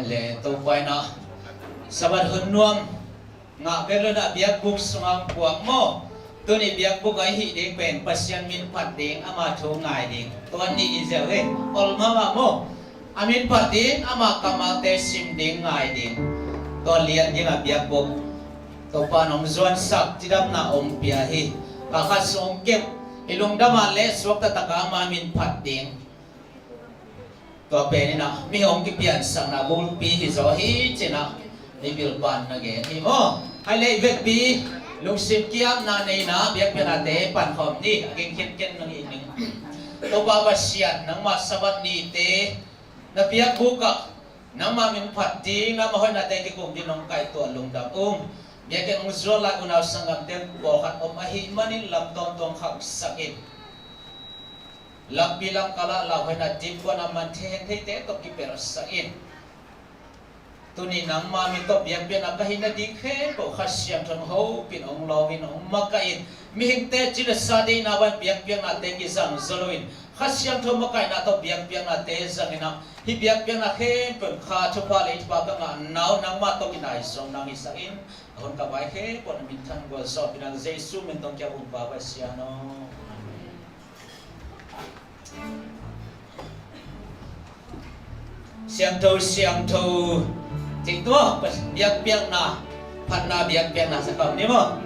le to pai na sabat hunnuam nga belo na biak buk sungang puak mo tu ni biak buk ai hi ding pen pasyan min phat ding ama thu ngai ding to ni izel he ol mama mo amin phat ding ama kamal te sim ding ngai ding to lian ding a biak buk to panom zuan sak tidam na om pia hi kakas ong kep ilung dama le swak ta taka ama min phat ding to pe ni na mi ong ki pian sang na bul pi hi zo hi chena ni bil ban na ge ni mo hai le vet pi lung sim kiam na nei na biak pe na te pan khom ni ageng ken ken nang i ning to ba ba sian nang ma sabat ni te na biak buka nang ma min phat ding na ma hoi na te ki kum din nong kai to lung dam biak ken ong zo la unaw sangam te bo khat om a hi manin lam tom tong khak sakit lam bilang kala la hoi na dim ko na man the the te to ki per sakit tuni nang ma mi to biak biak na kahin na dik he ko khasyam thong ho pin ong lo win ong makain mi hing te chila sa de na ban biak biak na te ki sang zoloin khasyam thong makai na to biak biak na te sang ina hi biak biak na khe pen kha thupa le ba ka nga naw nang ma to kinai song nang isain hon ka bai khe ko na min than go so pinang jesu men tong kya um ba ba sia no siang thâu chính tua biak biak na phat na biak biak na sakam ni mo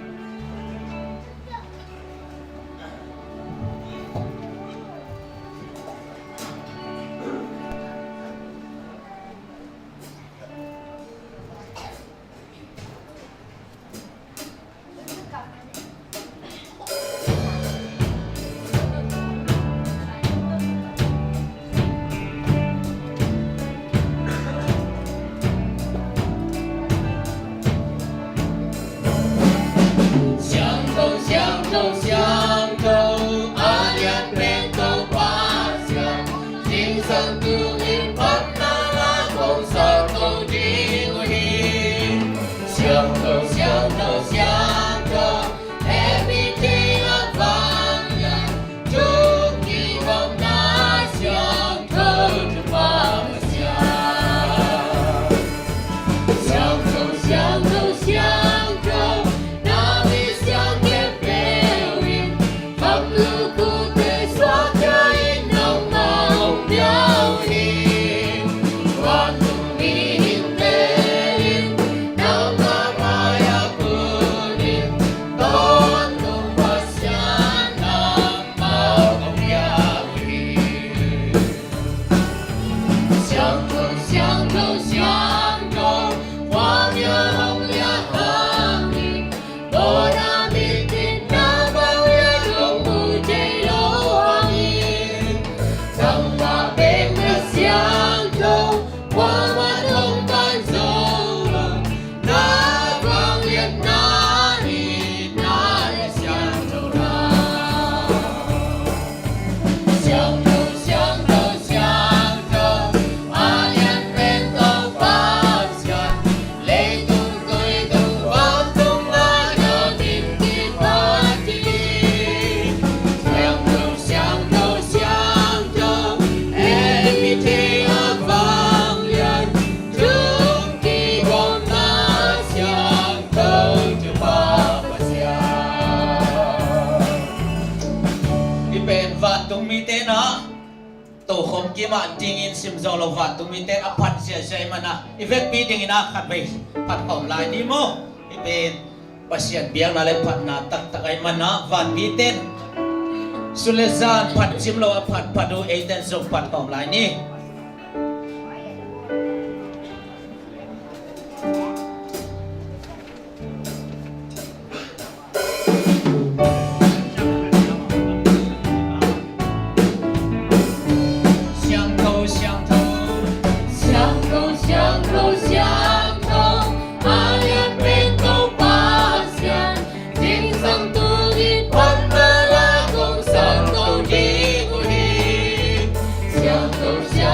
ma dingin sim zolo vat tu mi te aphat sia sai mana event pi ding ina khat bai phat kom lai ni mo ipen pasian biang na le phat na tak tak ai mana van pi ten sulezan phat sim lo aphat padu eten so phat kom lai ni Go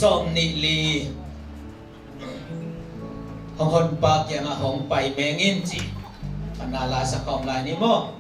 som ni li hong hon pa kya nga hong pai mengin chi panala sa kaum lai ni mo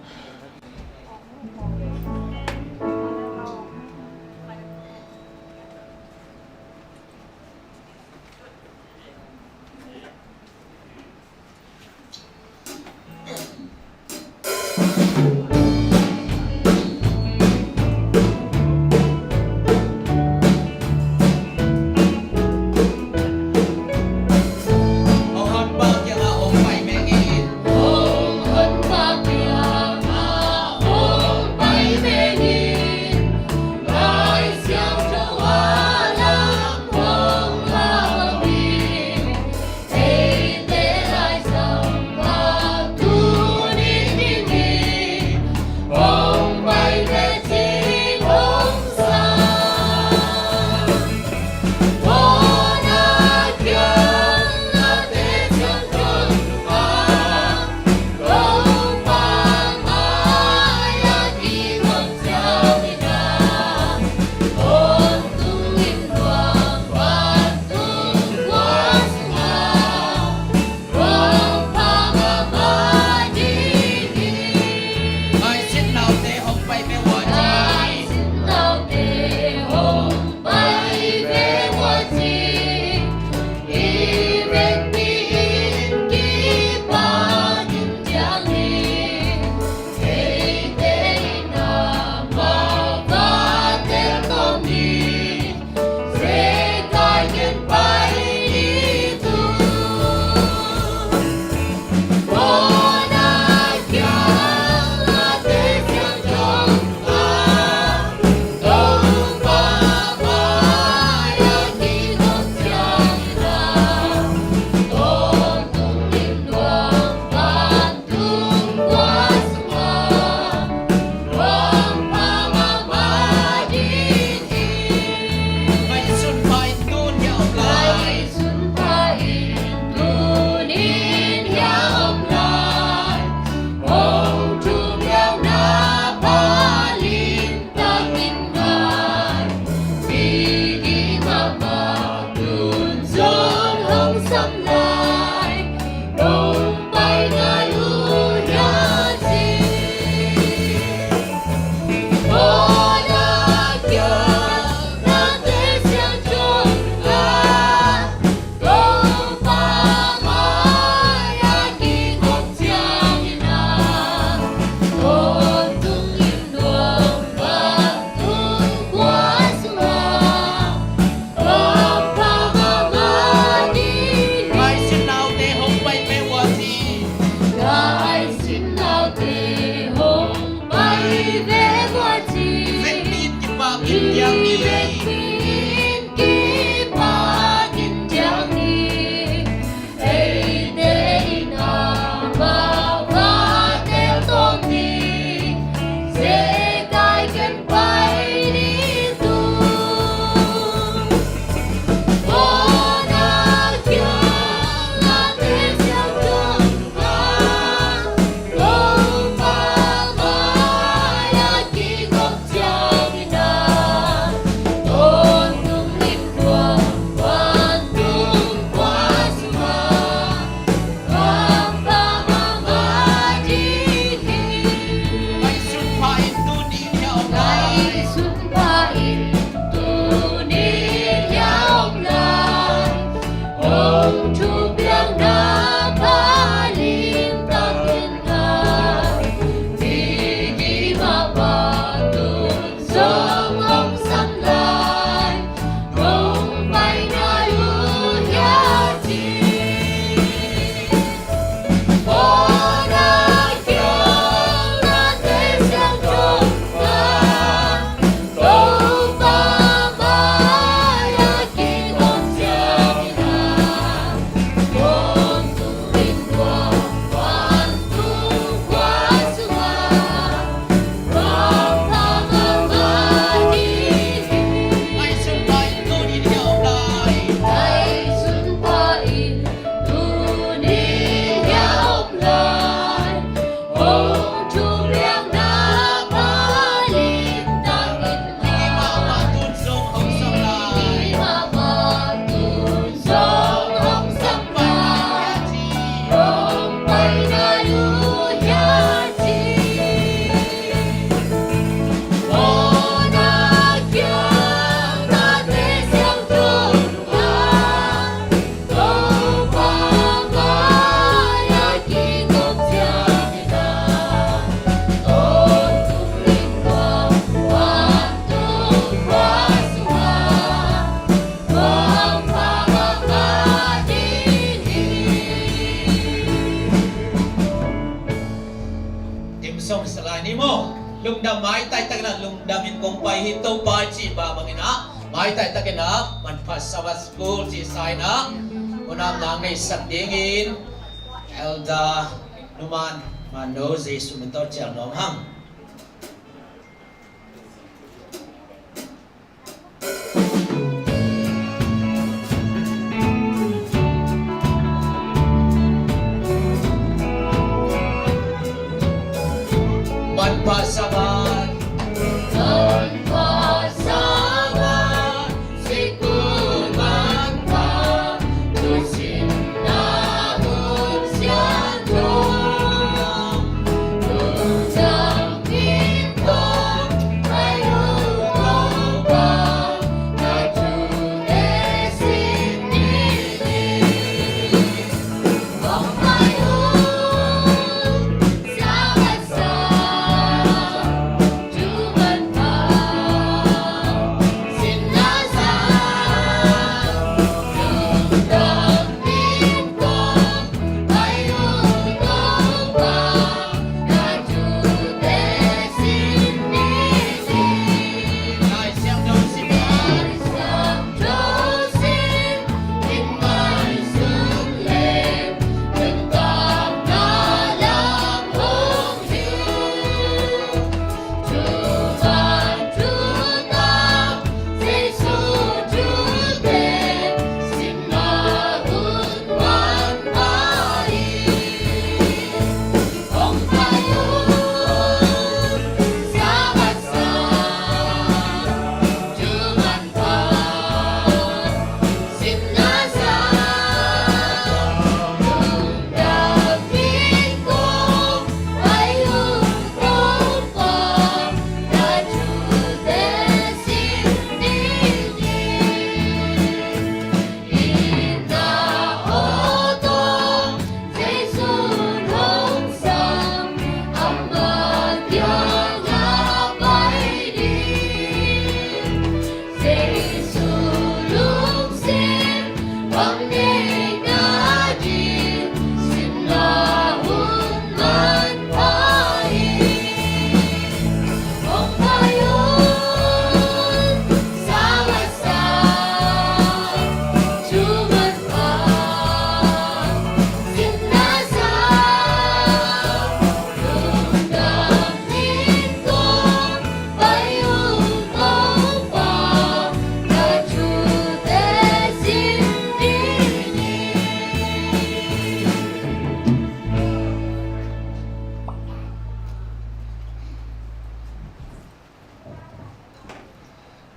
lungdam mai tai takina lungdamin kompai hito pa chi ba bangina mai tai takina man pasawa school chi sai na unam nang nei sakdingin elda numan mano jesu mentor chang nom hang man pasawan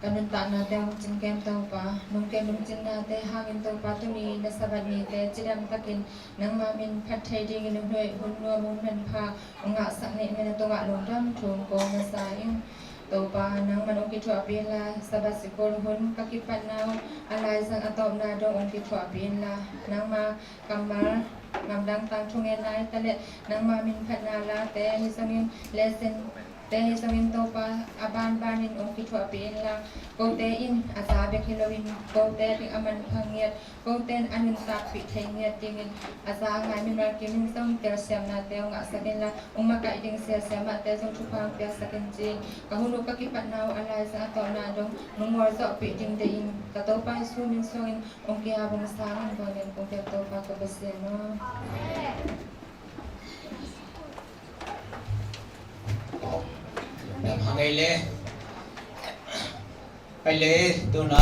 Kanunta natin ang kem tau pa, nung kem natin hangin tau pa tuni nasabat ni te cidam takin nang mamin patay ding in hui hunwa mumhan pa nga sakni men to nga longdam thum ko nasayang tau pa nang manong kitu apila sabat sikol hun kakipan naw alay sang atom na dong ong kitu apila nang ma kamar ngamdang tang chungen nai talet nang mamin phanala te hisangin lesson te sangin to pa aban banin ong kitwa pin lang ko te in asabe kilawin ko te ting aman khangiat ko ten anun tak pi thengiat tingin asa ngai min mar kimin song ter siam na te ong asakin la ong makai ding sia sama te song chupang te sakin jing kahulu ka kipat naw alai sa to na dong mungor zo pi ding de in ka to pa su min songin ong kia bong sangan ko nen ko te to pa ka besen no Nam hangile tu na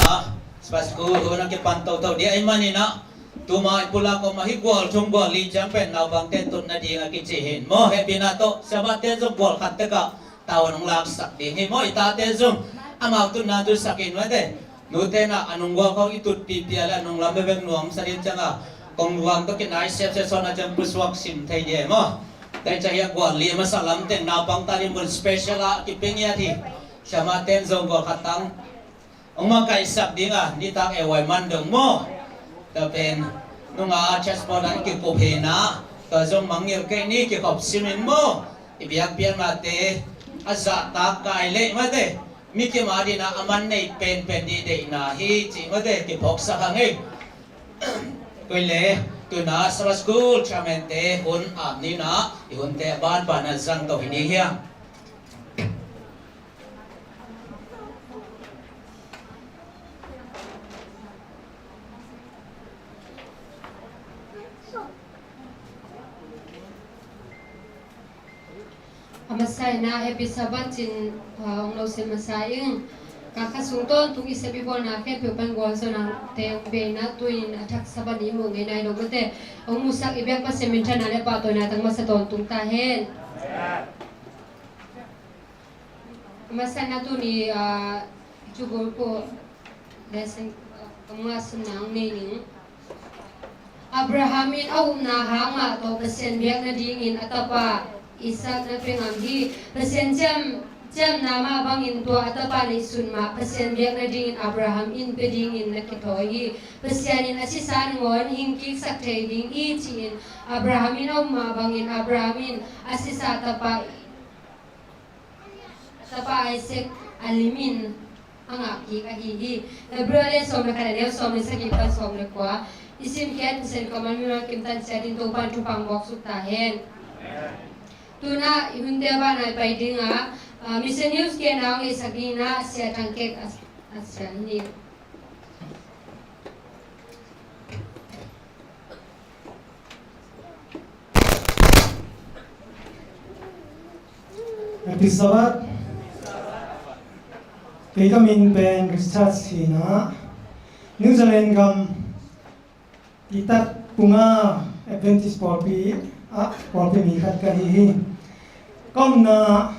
spasku hunang ke pantau tau dia imani na tu ma pula ko mahigwal tunggwal li jampen na bang tetun na dia kichihin mo he binato sabat te zum bol khatte ka tawon ng laksak di he mo ita te zum amaw tu na tu sakin wa de nu te na anungwa ko itut pipiala nung lambebeng nuam sarin changa kong luang to kinai sep se sona jam puswak sim thai ye mo dai chaya gwal li masalam te na bang tari mun special a kipingya thi sama ten zong ko khatang ong makai sak dinga ni tak e wai man dong mo ta pen nunga chas po na ki ko phena ta zong mangil ke ni ki khop simin mo ibiak pian ma te aza ta kai le ma te mi ki ma di na aman nei pen di de na hi chi ma te ki phok sa hang e koi le tu na sa school chamente hun am ni na hun te ban ban na zang to hi ni hiang masai na episode chin ong lo se masai kakasung ton tung isabi bo na ke pepan gol so na te be na tuin athak sabani mo ngai nai no gate ong musak ibyak pa sementan ale pa to na tang masa ton tung ta hen masai na tu ni jugol po desen kamas nang nening Abrahamin au na hanga to pasien biak na dingin atapa Isak na pengam hi pasien jam nama bangin tua atapa ni sunma pasien biak na dingin Abraham in pedingin na kitohi pasienin asisan ngon hingkik sakte ding I chin Abrahamin au ma bangin Abrahamin asisa tapa Isaac alimin anga ki kahihi Hebrele som na kanel som na sagipan som na kwa isim kiat sen kamal mi kim tan sadin to pan tupang bok sukta hen tuna hunde ba na pai dinga mission news ke naw isagina sia tangke asya ni episode kita min pen research sina New Zealand gam kita punga Adventist Porpi mi khat kahi kom na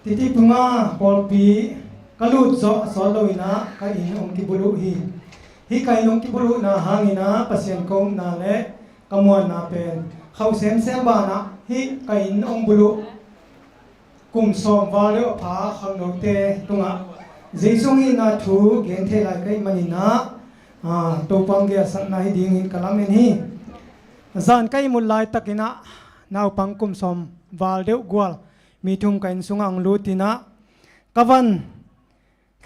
titi punga Porpi kalut zo soloina ka in ong kibulu hi ka in ong kibulu na hangina pasien kom na le kamuan na pen khau sem sem ba na hi ka in ong bulu kum som valeu pha khang no te tunga jeisung na thu gen the lai kai manina to pang ge sak na hi ding in kalamen hi zan kai mul lai takina naw pang kum som val deu gwal mi thum kain sungang lutina kavan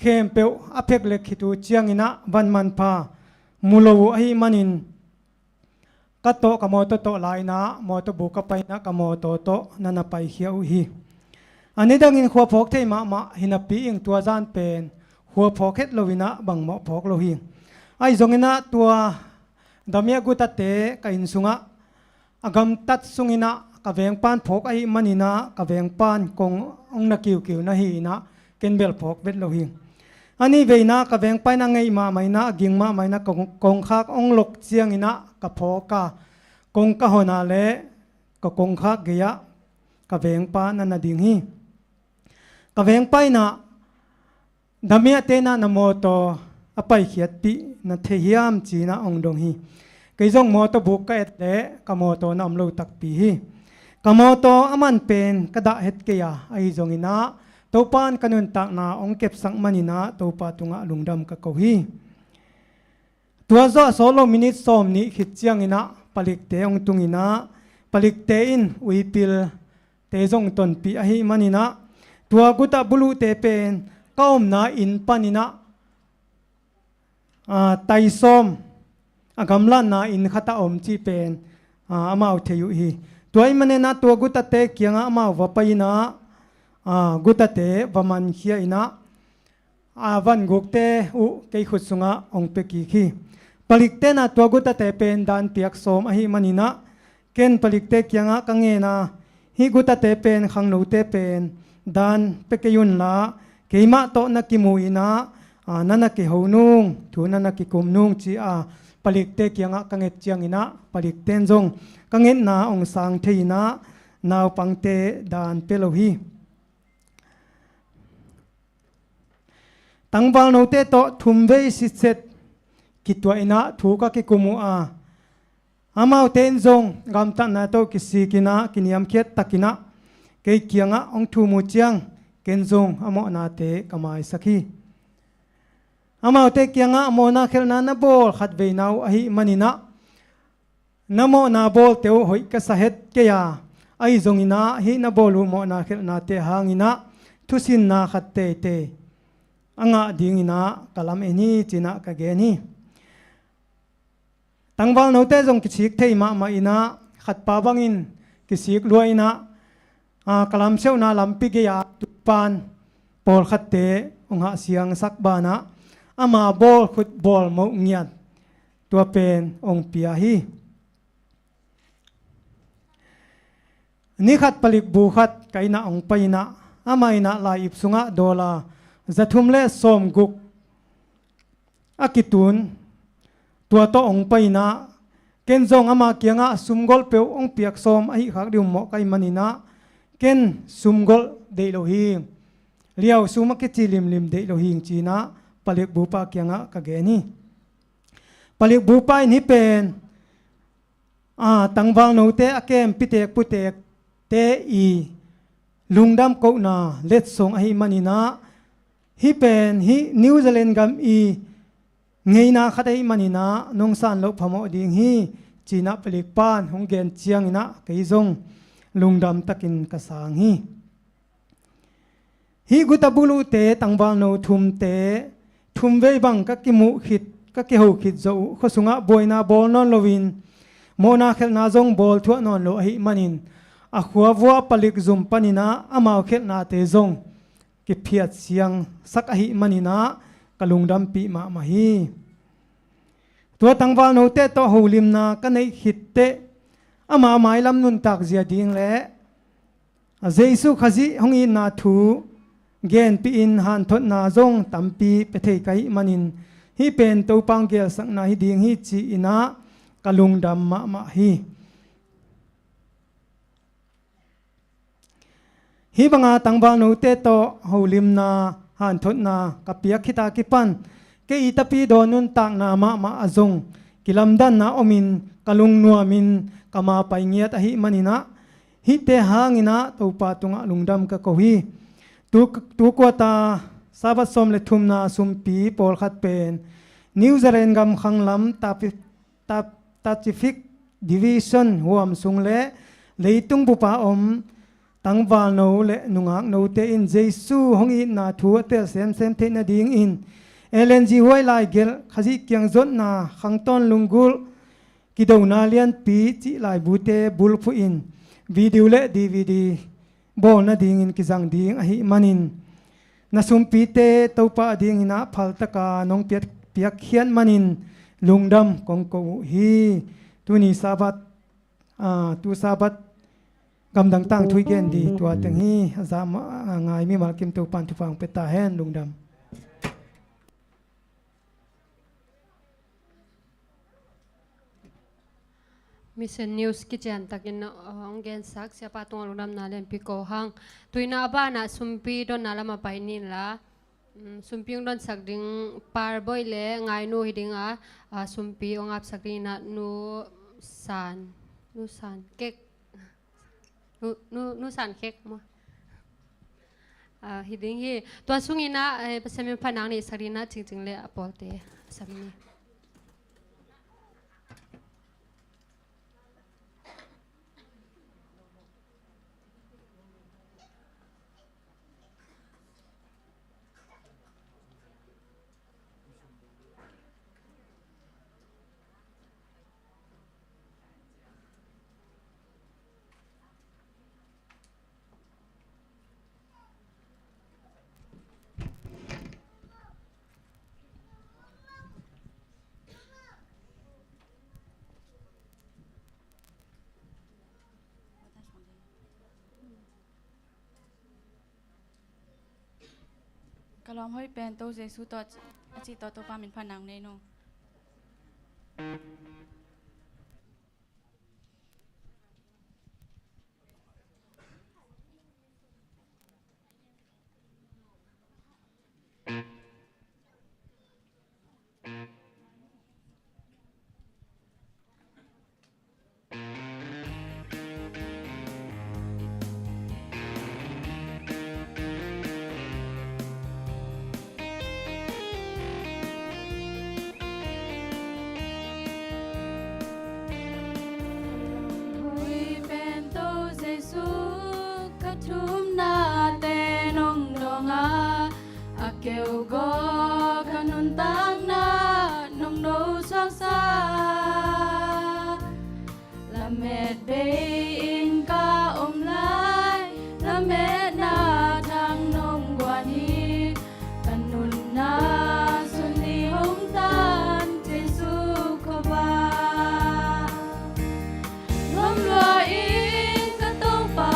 khem peu aphek le khitu chiangina van man pha mulo hi manin kato kamoto to laina moto buka paina kamoto to nana pai hiau hi ani dangin khwa phok thei ma hinapi ing tua zan pen khwa phok het lovina bang mo phok lo hi ai zongina tua damia gutate ka insunga agam tat sungina ka veng pan phok ai manina ka veng pan kong ong na kiu na hi na kenbel phok vet lo hi ani veina ka veng pan na ngei ma maina ging ma maina kong khak ong lok chiang ina ka phoka kong ka hona le ka kong khak geya ka veng pan na ding hi ka veng pai na damia te na moto apai khiat pi na the hiam chi na ong dong hi kai jong moto buk ka et le ka moto na amlo tak pi hi ka moto aman pen ka da het ke ya ai jong ina to pan kanun tak na ong kep sang manina to pa tunga lungdam ka ko hi tua zo solo minute som ni khit chiang ina palik te ong tungina palik te in uipil te jong ton pi a hi manina tua guta bulu te pen kaum na in panina tai som agamlan na in khata om chi pen amau theyu hi tuai mane na tua guta te kianga amau vapaina guta te vaman khia ina van gukte u kei khusunga ong pe ki khi palikte na tua guta te pen dan piak som a hi manina ken palikte kianga kange na hi guta te pen khang no te pen dan pekeyun la keima to na kimuina nana ki honung thu nana ki kumnung chi palikte kyanga kanget chiangina palikten jong kanget na ong sang theina naw pangte dan pelohi tangbal note to thumve sitset kitwa ina thu ka ki kumu amau ten jong gamta na to kisikina kiniam khet takina ke kianga ong thu mu chiang kenjong amo na te kamai sakhi amau te kianga amona khelna na bol khat veinau ahi manina namo na bol teu hoi ka sahet ke ya ai zongina hi na bolu mo na khelna te hangina thusin na khat te anga dingina kalam eni china ka geni tangbal note jong kichik thei ma ina khat pa bangin kisik luaina kalam seu na lampi ge ya tupan pol khatte ongha siang sak bana ama bol khut bol mo ngiat tua pen ong pia hi นี่ขัดผลิกบูขัดไกนะองไปนะอาไม่นะลายอิบสุงะดอลาจะทุ่มเล่สมกุกอากิตุนตัวโตองไปนะเกณฑ์จงอามาเกียงะสุมกอลเปียวองเปียกสมไอขักดิวหมอกไอมันนะเกณฑ์สุมกอลเดโลหิงเลี้ยวสุมักกิจิลิมเดโลหิงจีนะผลิกบูปาเกียงะกะเกนี่ผลิกบูปานี่เป็นตังวางโนเตอเกมปิเตกปุเตกเตอีลุงดำกูนาเล็ดส่งไอมันนะฮิเป็นฮินิวซีแลนด์กัมอีเงยนาขัดไอมันนะนงสันลบพมอดิ่งฮิจีน่าผลิกปานหงเกนเชียงนะไกจงลุงดำตะกินกษางฮิกุตบุลุเตตังวางโนทุมเตทุมเวบังกักกิมุขิดกักกิหูขิดโจข้อสุงะบอยนาบอลนอนโลวินโมนาเขลนาจงบอลทั่วนอนโลหิมันินอาขัววัวผลิกจุมปนินะอามาเขลนาเตจงกิเพียดเสียงสักหิมันินะกลุงดำปีมาฮีตัวตังวานโนเตโตหูลิมนากันในหิดเตอามาไม้ลำนุนตักเสียดิงและเจสุขจิหงอินนาทูเกนปีอินหันทดนาจงตัมปีเปเทไกมันินฮีเป็นตัวปังเกลสังนาฮิดิงฮิจีอินะกลุงดำมาฮีฮิบังอาตังบานุเตโตหูลิมนาหันทดนากับเปียคิตากิปันเกอิตาปีโดนุนตักนามาอจงกิลัมดันนาอมินกลุงนัวมินกมาไปเงียตหิมันินะฮิเตหางินะตัวปาตุงะลุงดำกะโกฮีตัวกวตาซาบัสสมเลทุมนาสุมปีปอลขัดเป็นนิวซีแลนด์กำขังลำตาจิฟิกดิวิชันหัวมสุงเลเลยตุงบุปาอมตังวาโนเลนุงอักโนเตอินเจซูหงอินนาทัวเตเซมเทนดิงอินเอเลนจีไวไลเกลขจิเกียงจดนาขังต้นลุงกุลกิดาวนาเลียนปีจิไลบูเตบุลฟูอินวิดีโอเลดีวีดีบอลนาดิงอินกิจังดิงอหิมันินนาสุมปีเตตัวปาดิงอินะพัลตะกานองเปียกเขียนมันินลุงดำกงกูฮีตุนีซาบัตตูซาบัตกำดังตั้งทุยเกนดีตัวตึงฮีจามงายมีมากิมตัวปันทุฟังเปตาแฮนลุงดำมิเซนนิวส์กิจการตักินองเกนซักเสียปาตรงลุงดำนาเลนพิโกหังตุยนาบ้านะสุมปีโดนนาลมาไปนินละสุมปีโดนสักดิ่งปาร์บอยเล่ไงนูฮิดิงสุมปีองอับสักดิ่งนะนูสานเก๊กนูสานเค้กมั้งฮิดิงฮีตัวสุงินะภาษาเมียนพนังนี่สักดิ่งนะจริงๆเลยอปอลเตสามี กะลอมห้อยเป็นโตเจสุตออาจิตอโตปามินผนังในโนเกลก็ขนุนตังนานงโนสวงสาละเม็ดเบอินกาอมลายละเม็ดนาทางนงกว่านี้ขนุนนาสุนีหงตันเจสุขบาลมลอยอินก็ต้องปา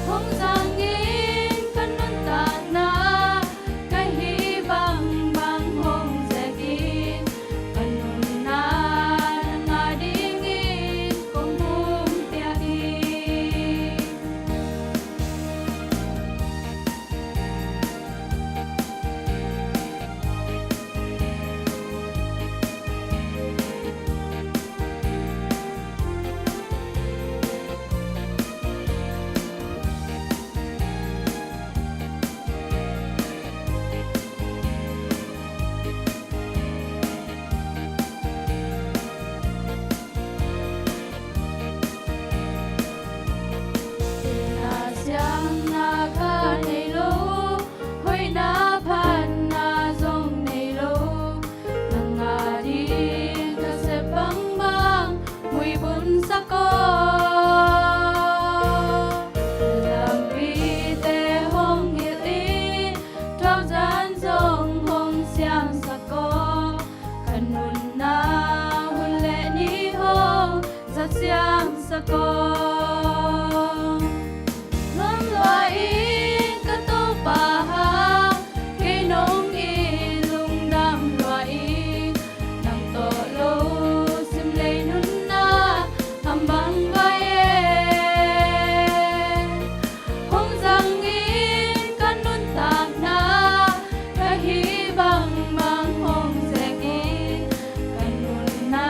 Hong sang in kanun tak na kahibang bang hong segin kanun na nangadingin kong bumtiyahin. Na siyang nakanilo, hoy napan na zong nilo, nangaring kasepang bang muy bun sako. Lampite hong hiri, trao zan zong hong siam sako, kanun na hule ni hong sa siam sako. Ngâm loài in cất tô bà ha cây nông in lung đam loài in nang to lo sim lei nun na ham bang vai hong giang in kan nun tak na kahi bang bang hong zeng in kan nun na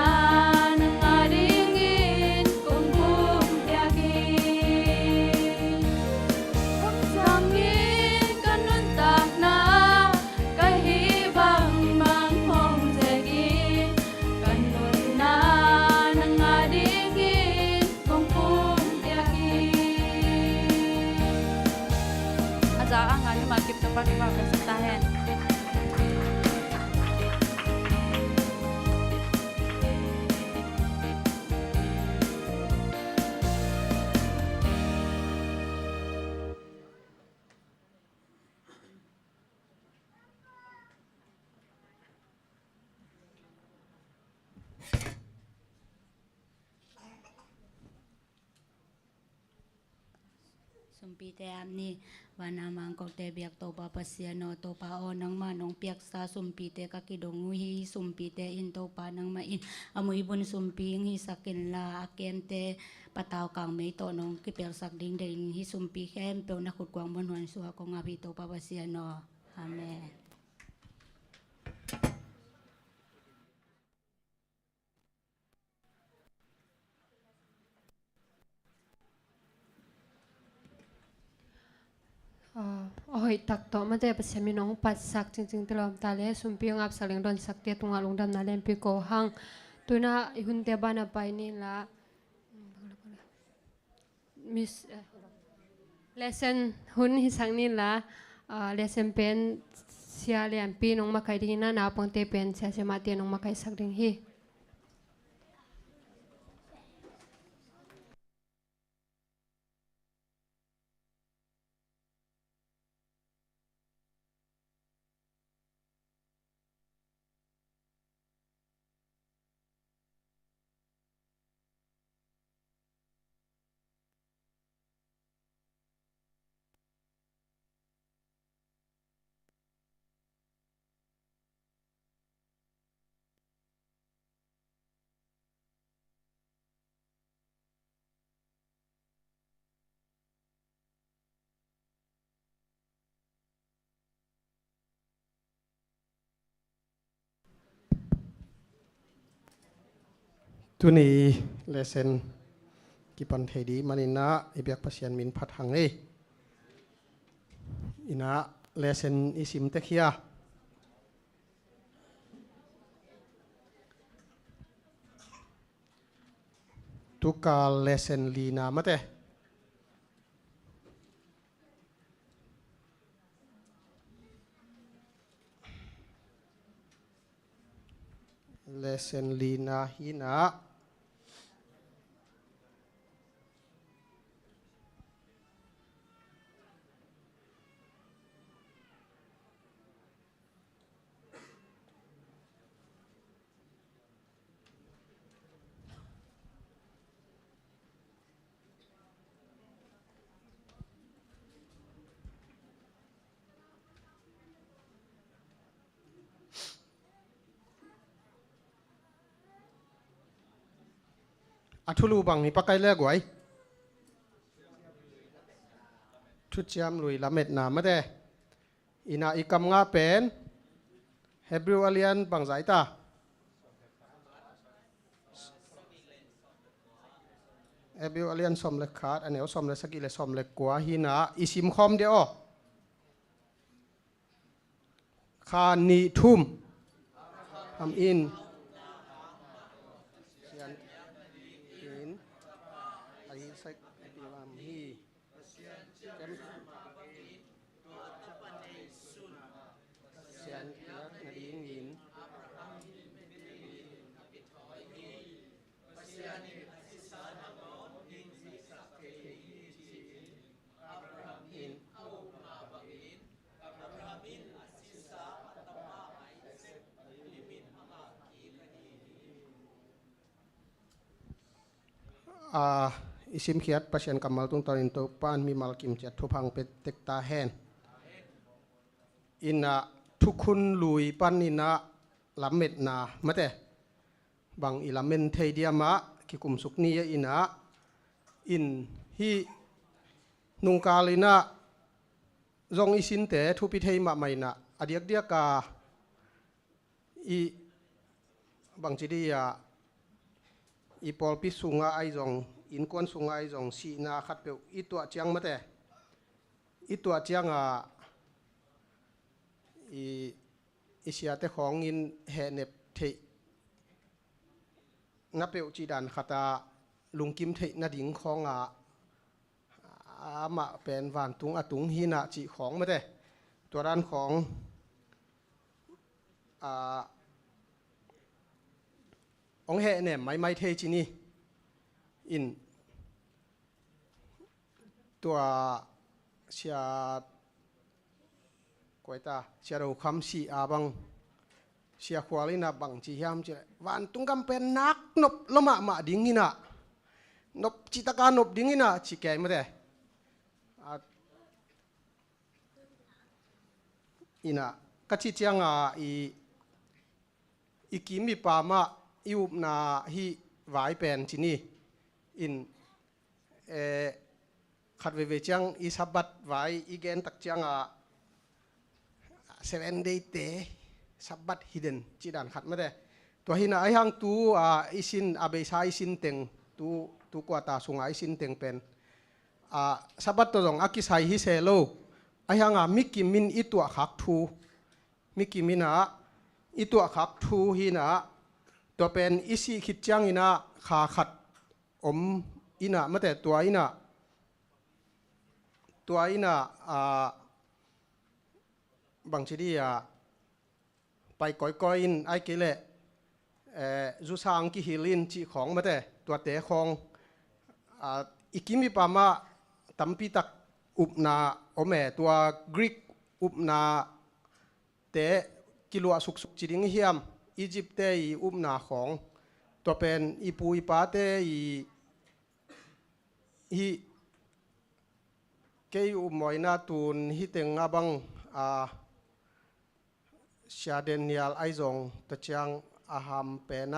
nang ading in kung bum tiagin. Sangin kanun tak na kahibang bang hong zegin kanun na nangadingin kong pumtiyakin. Aja ang nga lumakip na pagkakasatahin. Sumpi te amni wanamang kok te biak to pa pasiano to pa o nang manong piak sa sumpi te kakidong hi sumpi te in to pa nang main amoy bun sumpi hi sakin la aken te pataw kang may to nong kipel sak ding ding hi sumpi kem pe na kut kwang bon wan su ko ngapi to pa pasiano. Amen. Oi tak to ma te pasya mi nong pat sak ching ching telom ta le sum pi ngap saling don sak te tunga lung dam na lem pi ko hang tuna hun te bana pai ni la miss lesson hun hi sang ni la lesson pen sia lem pi nong ma kai ding na na pang te pen sia se ma te nong ma kai sak ding hi. tu ni lesson kipan thedi manina ibyak pasian min phat hang e ina lesson isim te khia tu ka lesson lina mate lesson lina hina อัทุลูบังนี่ปะไกเลิกไว้ทุจยามลุยละเม็ดนามะเดอินาอีกำงาเป็นเฮบรูอเลียนบังไซตาเฮบรูอเลียนสมเล็กขาดอันนี้สมเล็กสกิเลสมเล็กกว่าหินาอิสิมคอมเดียวคานีทุ่มทำอินเสียนอินไอเซกไอปีวามฮีเสียนเยักนาดีอินอิสิมเขียดประชันกัมมัลตุงตอนินโตปานมีมัลกิมเจ็ดทุพังเป็ดเต็กตาแหนอินะทุกคนลุยปันอินะลำเม็ดนามาแต่บางอิลาเมนเทเดียมะกิกุมสุกนีอินะอินฮีนุงกาลินะจงอิสินเตทุพิเทยมาไม่นะอดียกเดียกาอีบางจีดียาอีปอลพิสุงาไอจงอินควนสุงาไอจงสีนาขัดเปียวอีตัวเจียงมาแต่อีตัวเจียงอีเสียแต่ของอินแห่เน็บเทนับเปียวจีดันขัดลุงกิมเทนาดิ่งของมาเป็นวานตุงตุงหินาจีของมาแต่ตัวด้านขององแห่เนี่ยไม่เทจีนี่อินตัวเชียกวยตาเชียเราคำสีอาบังเชียควาลินาบังจียามจีวันตุงกำเป็นนักนบละมาดิ่งหินะนบจิตการนบดิ่งหินะจีแกมาแต่อินะกัจจิเจียงอีกิมีปามายูบนาฮีไว้เป็นที่นี่อินขัดเวจังอีสับบัดไว้อีเกนตักจัง7 day เตสับบัดฮิดเดนจีดันขัดมาได้ตัวหินาไอหังตูอีสินอาเบซาอีสินเต็งตูกว่าตาสุงอีสินเต็งเป็นสับบัดตัวจงอากิไซฮิเซโลไอหังมิกิมินอีตัวขักทูมิกิมินะอีตัวขักทูหินะตัวเป็นอิสิคิดจังอินะขาขัดอินะมาแต่ตัวอินะบางทีดีไปก้อยอินไอเกเลจูซางกิฮิลินจีของมาแต่ตัวเตะของอีกิมิปามาตัมปิตักอุปนาอเมตัวกรีกอุปนาเตะกิลัวสุกจีดิงเฮียมอียิปต์เตยอุ้มนาของตัวเป็นอีปูอีปาเตยเกยอุ้มไว้นาตูนฮิเตงอาบังชาเดนิยลไอจงตะจังอาหามเป็น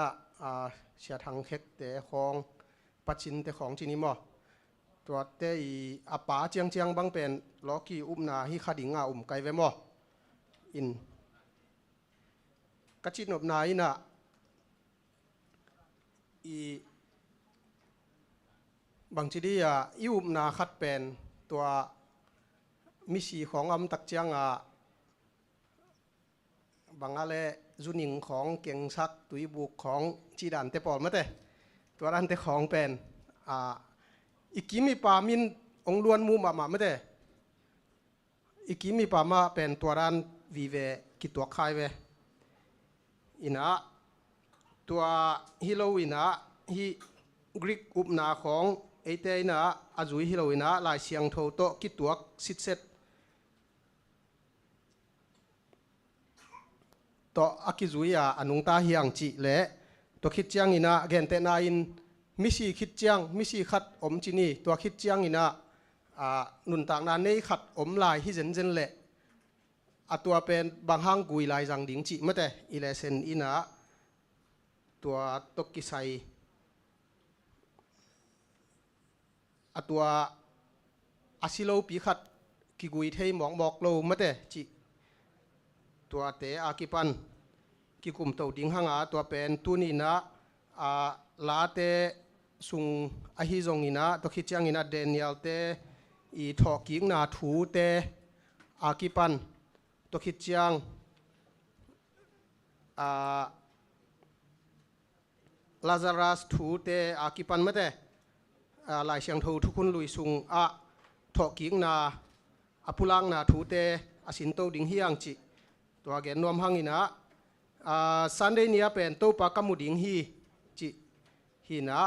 ชาทังเฮกเตของปัจจินเตของจินิมอตัวเตยอาปาเจียงบังเป็นล็อกกี้อุ้มนาฮิคดิงอุ้มไกเวมออินกัจจินอบนายนะบางทีดียูบนาคัดเป็นตัวมิสีของตักเจียงบางอะไรจุนิงของเก่งซักตุยบุกของจีดันเตปอลมาเตตัวดันเตของเป็นอีกิมีปามินองล้วนมูมาไม่เตอีกิมีปามาเป็นตัวดันวีเวกิตัวคายเวอินะตัวฮิโลอินะฮิกรีกอุปนาของเอเตนะอาจุยฮิโลอินะลายเสียงโทโตกิตัวสิทเซตตัวอากิจุยอนุงตาเฮียงจีเละตัวคิดจังอินะเกนเตนาอินมิสีคิดจังมิสีขัดอมจินีตัวคิดจังอินะนุนต่างนั้นในขัดอมลายฮิเจนเละตัวเป็นบางห้างกุยลายจังดิ่งจีไม่แต่อิเลเซนอินะตัวตกิไซ ตัวอาศิโลปีขัดกิกุยเทยหมองบอกโลมาเตจิตัวเตอากิปันกิกุมเต่าดิ้งหังตัวเป็นตุนีนะลาเตสุงอหิจงอินะตัวคิดจังอินะเดนิเอลเตอีทอกิงนาถูเตอากิปันตัวคิดจังลาซารัสถูเตอากิปันมาเตหลายเสียงทูทุกคนลุยสุงทอกิงนาพุลังนาถูเตอสินโตดิ้งเฮียงจิตัวเกนนวมหังอินะซันเดย์เนียเป็นโตปากมุดิ้งฮีจิฮีนะ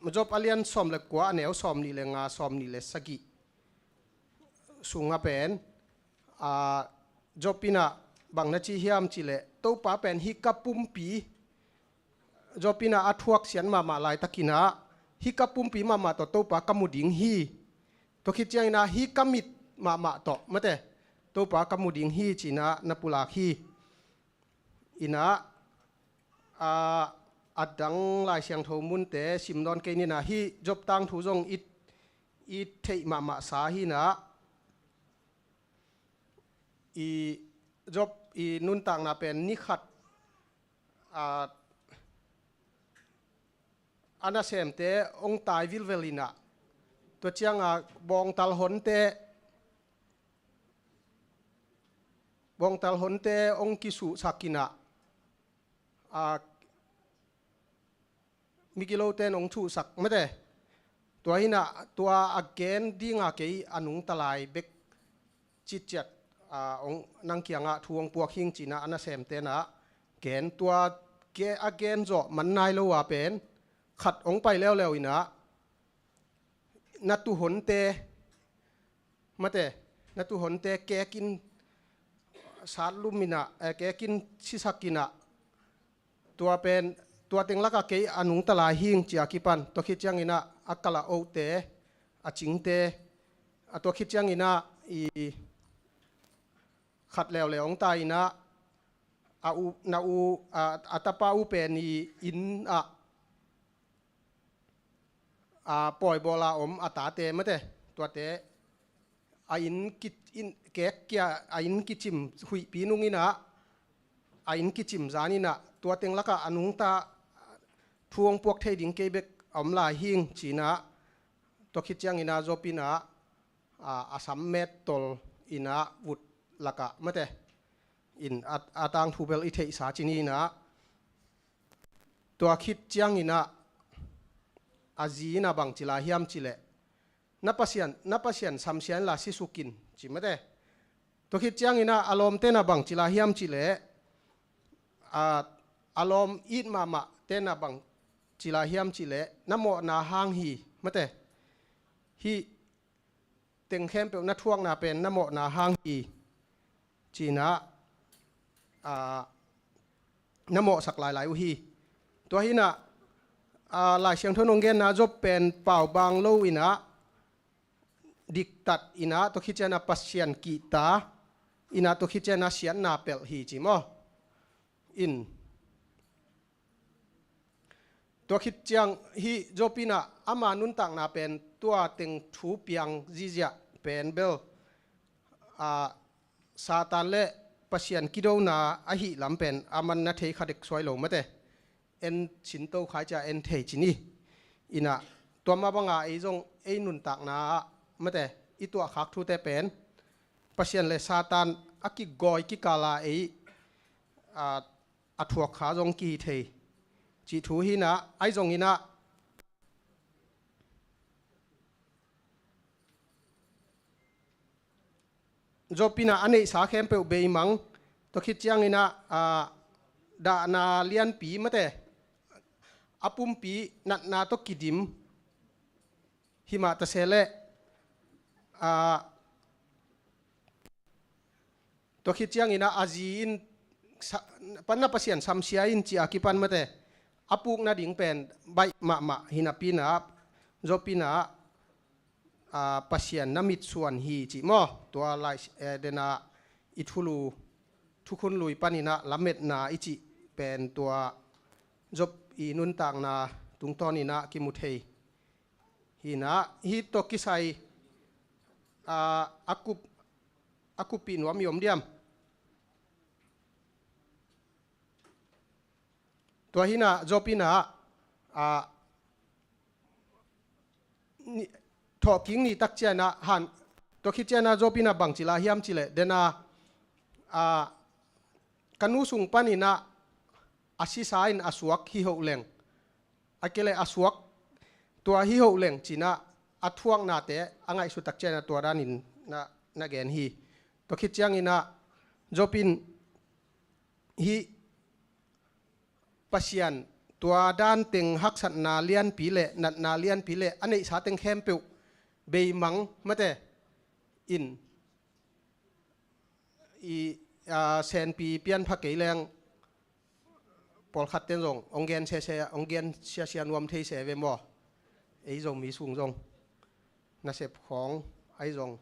มจบอเลียนสอมเล็กกว่าแนวสอมนี่เลงาสอมนี่เลสกิสุงเป็นจบปีน่ะบางนาทีเฮียมจิเลโตปาเป็นฮิกับปุ่มปีจบปีน่ะอัทวกเสียนมาลายตะกินะฮิกับปุ่มปีมาต่อโตปากมุดิ้งฮีตัวคิดใจนะฮิกัมิดมาต่อมาแต่โตปากมุดิ้งฮีจีนะนับปุลาฮีอินะอัดดังลายเสียงโทมุนเตสิมดอนเกนี่นะฮีจบตังทูจงอิเทมาสาฮีนะอีจบอีนุนตังนะเป็นนิขัดอันนั้นเสมเตองตายวิลเวลินะตัวเชียงบองตัลหนเตองกิสุสักินะมิกิโลเตนองชูสักไม่ได้ตัวหินะตัวอเกนดิ้งเกยอนุงตลายเบกจิตจัดองนังเกียงทวงปวกหิงจีนะอันนั้นเสมเตนะเกนตัวเกอเกนจ่อมันนายโลวาเป็นขัดองไปแล้วอินะนัตุหนเตมาเตนัตุหนเตแกกินสารลุมินะแกกินชิสักกินะตัวเป็นตัวเต็งลักเกยอนุงตลายหิงจีอากิปันตัวคิดจังอินะอักกะละโอเตอจิงเตตัวคิดจังอินะอีขัดแล้วองตายนะนาอูอัตปาอูเป็นอินปล่อยบอลาอัตาเตมะเตตัวเตอินกิอินแกกเกียอินกิจิมหุยปีนุงอินะอินกิจิมจานินะตัวเต็งลักอนุงตาทวงพวกเทดิงเกเบกลายหิงจีนะตัวคิดจังอินะจบินะอาสัมเมตตลอินะวุดลักมะเตอินอาตังทูเบลอิเทอิสาจินีนะตัวคิดจังอินะอาจีนะบังจิลาฮิมจิเลนับเสียนสัมเสียนลาสิสุกินจิมะเตตัวคิดจังอินะอารมณ์เตนะบังจิลาฮิมจิเลอารมณ์อิดมาเตนะบังจิลาฮิมจิเลน้ำโมนาหางฮีมะเตฮีเต็งเข้มเป็นนัทวงนาเป็นน้ำโมนาหางฮีจีนะน้ำโมสักหลายอุฮีตัวฮีนะหลายเสียงทนงเกนนะจบเป็นเป่าบางโลอินะดิกตัดอินะตัวคิดเจนะปัสเซียนกีตาอินะตัวคิดเจนะเสียนนาเปลฮีจิมออินตัวคิดจังฮีจบปีนะอามานุนตังนาเป็นตัวเต็งทูเปียงจิเจเป็นเบลซาตานเล่ปัสเซียนกิโดนาอหิลำเป็นอามันนาเทขัดเด็กสวยลงมาเตเอ็นชินโตขายจะเอ็นเทจินีอินะตัวมาบังอาไอจงไอนุนตักนามาแต่อีตัวขักทูเตเป็นปัสเซียนเลซาตานอากิกอยกิกาลาไออัทวขาจงกีเทจีทูหินะไอจงหินะจบปีน่ะอันนี้สาเข้มเปลเบยมังตัวคิดจังหินะดานาเลียนปีมาแต่อปุ่มปีนาตกิดิมหิมาตะเซเลตัวคิดจังอินะอาจีนปันนับเสียนซัมเซียอินจีอากิปันมาแต่อปุกนาดิ่งเป็นใบมาหินาปีนาจบปีนาปัสเซียนน้ำมิดส่วนฮีจิมอตัวลายเดนาอิทุลูทุกคนลุยปันินะลำเม็ดนาอิจิเป็นตัวจบอีนุนต่างนาตุงตอนินะกิมุเท hi na hi to kisai aku pi nuam yom diam tua hi na jopina thọ kính ni tắc chia na han to khi chia na jopina bang chila hiam chile dena kanu sung panina asi sain asuak hi ho leng akele asuak tua hi ho leng china athuang na te angai su tak chia na tua ranin na gen hi to khi chiang ina jopin hi pasian tua dan teng hak sat na lian pi le nat na lian pi le anei sa teng khem pe be mang mate in sen pi pian pha ke leng pol khat ten rong ongen se ongen sia nuam thei se ve mo ei rong mi sung rong na sep khong ai rong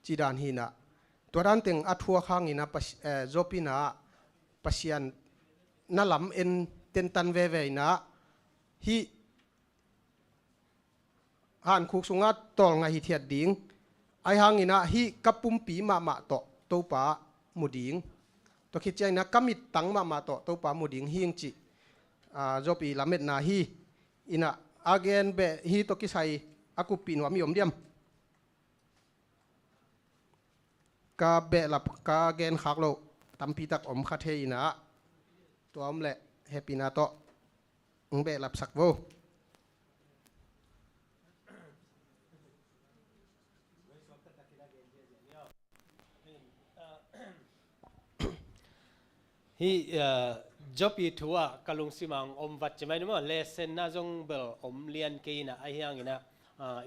chi dan hi na tua dan teng athua khang ina jopina pasian na lam en ten tan ve na hi han khuk sunga tol nga hi thiat ding ai hang ina hi kapum pi ma to pa muding to khi chai na kamit tang ma to pa muding hing chi jopi lamet na hi ina again be hi to ki sai aku pi no mi om diam ka be lap ka gen khak lo tampi tak om kha the ina to om le happy na to be lap sak wo hi job yi thua kalung simang om wat chmai no lesson na jong bel om lian ke na ahyang ina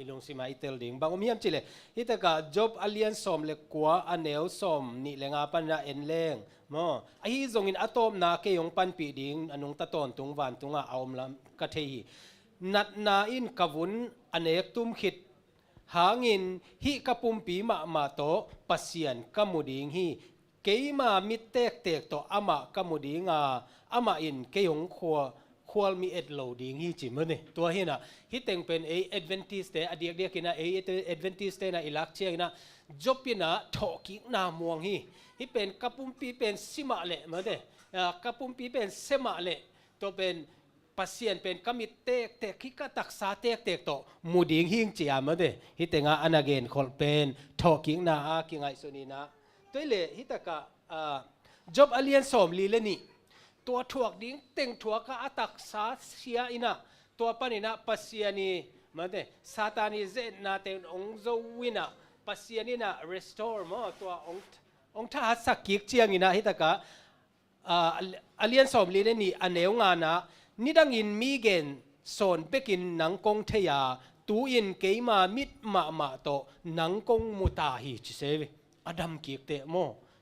ilung simai tel ding bang om hiam chile hitaka job alien som le kwa aneu som ni lenga pan na en leng mo a hi jong in atom na ke yong pan pi ding anung ta ton tung wan tunga aom lam ka thei nat na in kavun anek tum khit hangin hi kapum pi ma to pasian kamuding hi keima mit tek to ama kamudinga ama in keyong khwal mi et loading hi chimane to hina hi teng pen a advantage te adiak dia kina a advantage te na ilak chiang na jopina thoki na muang hi pen kapum pi pen sima le made kapum pi pen sema le to pen pasien pen kamit tek khika taksa tek to muding hing chia made hi tenga anagen khol pen thoki na a kingai sunina toile hitaka job alien som li le niตัวถวกดิ้งเต็งถวกก็อัตักสาเสียอินะตัวปนินะปัสยานีมันเดซาตานิเจนาเต็งองโจวินะปัสยานีนะ restore มั้งตัวองท่าสักกิกเชียงอินะฮิตากะอเลียนสอมลีเลนี่อันเนวงานะนี่ดังอินมีเกนโซนเปกินนังกงเทียตูอินเกยมามิดมาโตนังกงมุตาฮิจิเซวอดัมกิกเตะโม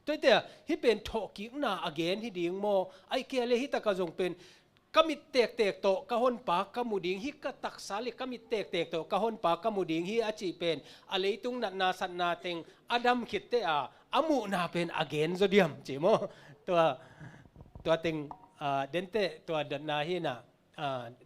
ตัวเดียฮิเป็นทอกิกนาอเกนฮิดิ่งโมไอเกลฮิตากะจงเป็นกมิดเตกโตกะฮอนปากกะมุดิ่งฮิกะตักสาลิกมิดเตกโตกะฮอนปากกะมุดิ่งฮิอาจิเป็นอะไรตุงนัดนาสันนาเต็งอดัมคิดเตะอามุนาเป็นอเกนโซเดียมจิโมตัวเต็งเดนเตตัวดันนาฮินะ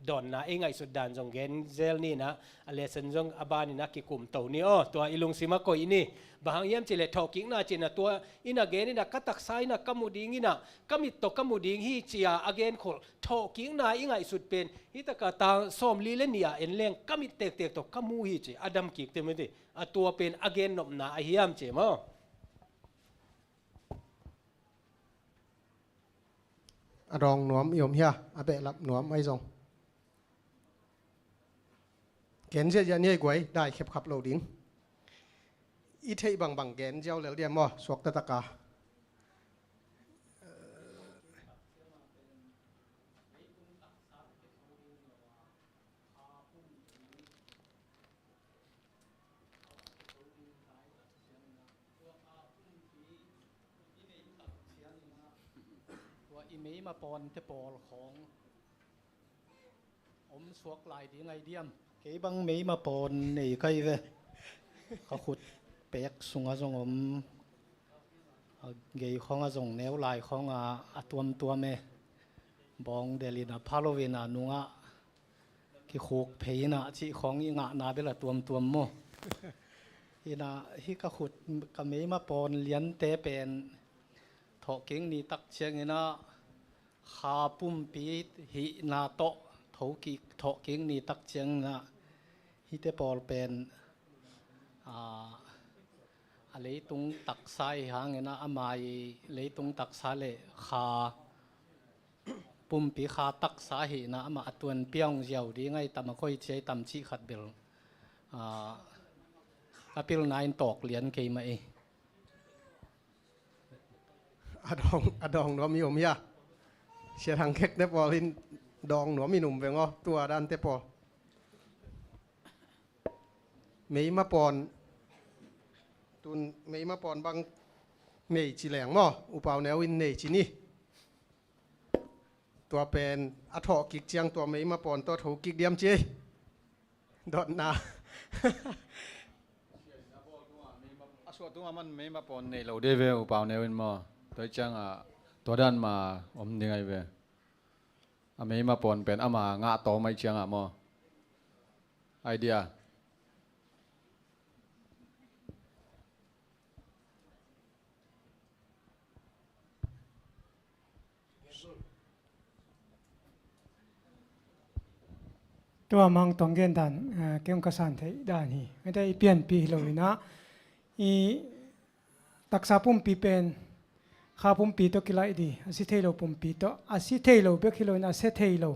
ดอนนะเองไงสุดดันจงเกนเซลนี่นะอเลสันจงอบานี่นะกิกุมโตนี่ตัวอิลุงซิมาโกอินี่บางอย่างจิเลทอกิงนะจินะตัวอินะเกนนี่นะกัตักไซนะกัมมุดิงนี่นะกัมิตโตกัมมุดิงฮิจียอเกนขอทอกิงนะเองไงสุดเป็นฮิตะกะตาซอมลีเลนี่เอ็นเลงกัมิตเตกโตกัมมูฮิจีอดัมกิกเต็มเลยตัวเป็นอเกนนบนาไอเฮียมจิมั้งรองหนวมยมเฮียอาเปรับหนวมไม่ทรงเกณฑ์เสียเนี่ยกวยได้เข็บขับโหลดิ้งอีเทยบางเกณฑ์เจ้าเหลือเดียมว่าสวกตะตะกาอีเมย์มาปอนเทปอลของอมสวกลายดีไงเดียมเก๋บังเมย์มาปอนนี่ใครเว้เขาขุดเป๊กสุงอาจงอมเก๋ของอาจงแนวลายของตัวเมบองเดลินาพาโลเวนานุงะ ki khok phei na chi khong i nga na bela tuam mo ina hi ka khut ka mei ma pon lian te pen tho king ni tak chiang ina kha pum pi hi na to tho ki tho king ni tak chiang na hi te pol pen a leitung tak sai hang ina amai leitung tak sa le kha pum pi kha tak sa hi na ama atun piang jiao di ngai tam khoi chei tam chi khat bel apil nine tok lian ke mai อดองหนอมีอมยาเชียทางเค็กได้ปอลินดองหนอมีหนุ่มเวงอ๋อตัวด้านเตปอไม่มาปอนตุนไม่มาปอนบางเนยจีแหลงมั้ออุปาวแนววินเนยจีนี่ตัวเป็นอัฐกิกเจียงตัวไม่มาปอนตัวถูกกิกเดียมจีดอดนา ส่วนตัวมันไม่มาปนในเราได้เวลเปล่าในวันมาตัวจังตัวด้านมาอมยังไงเวไม่มาปนเป็นมางะโตไม่จังมอไอเดียตัวมังตองเกนดันเกี่ยวกับสันเทด้านนี้ไม่ได้เปลี่ยนปีเลยนะอีตักษาปุ่มปีเป็นข้าปุ่มปีตัวกิไลดีอาศัยเทโลปุ่มปีตัวอาศัยเทโลเบกิโลนะเซเทโล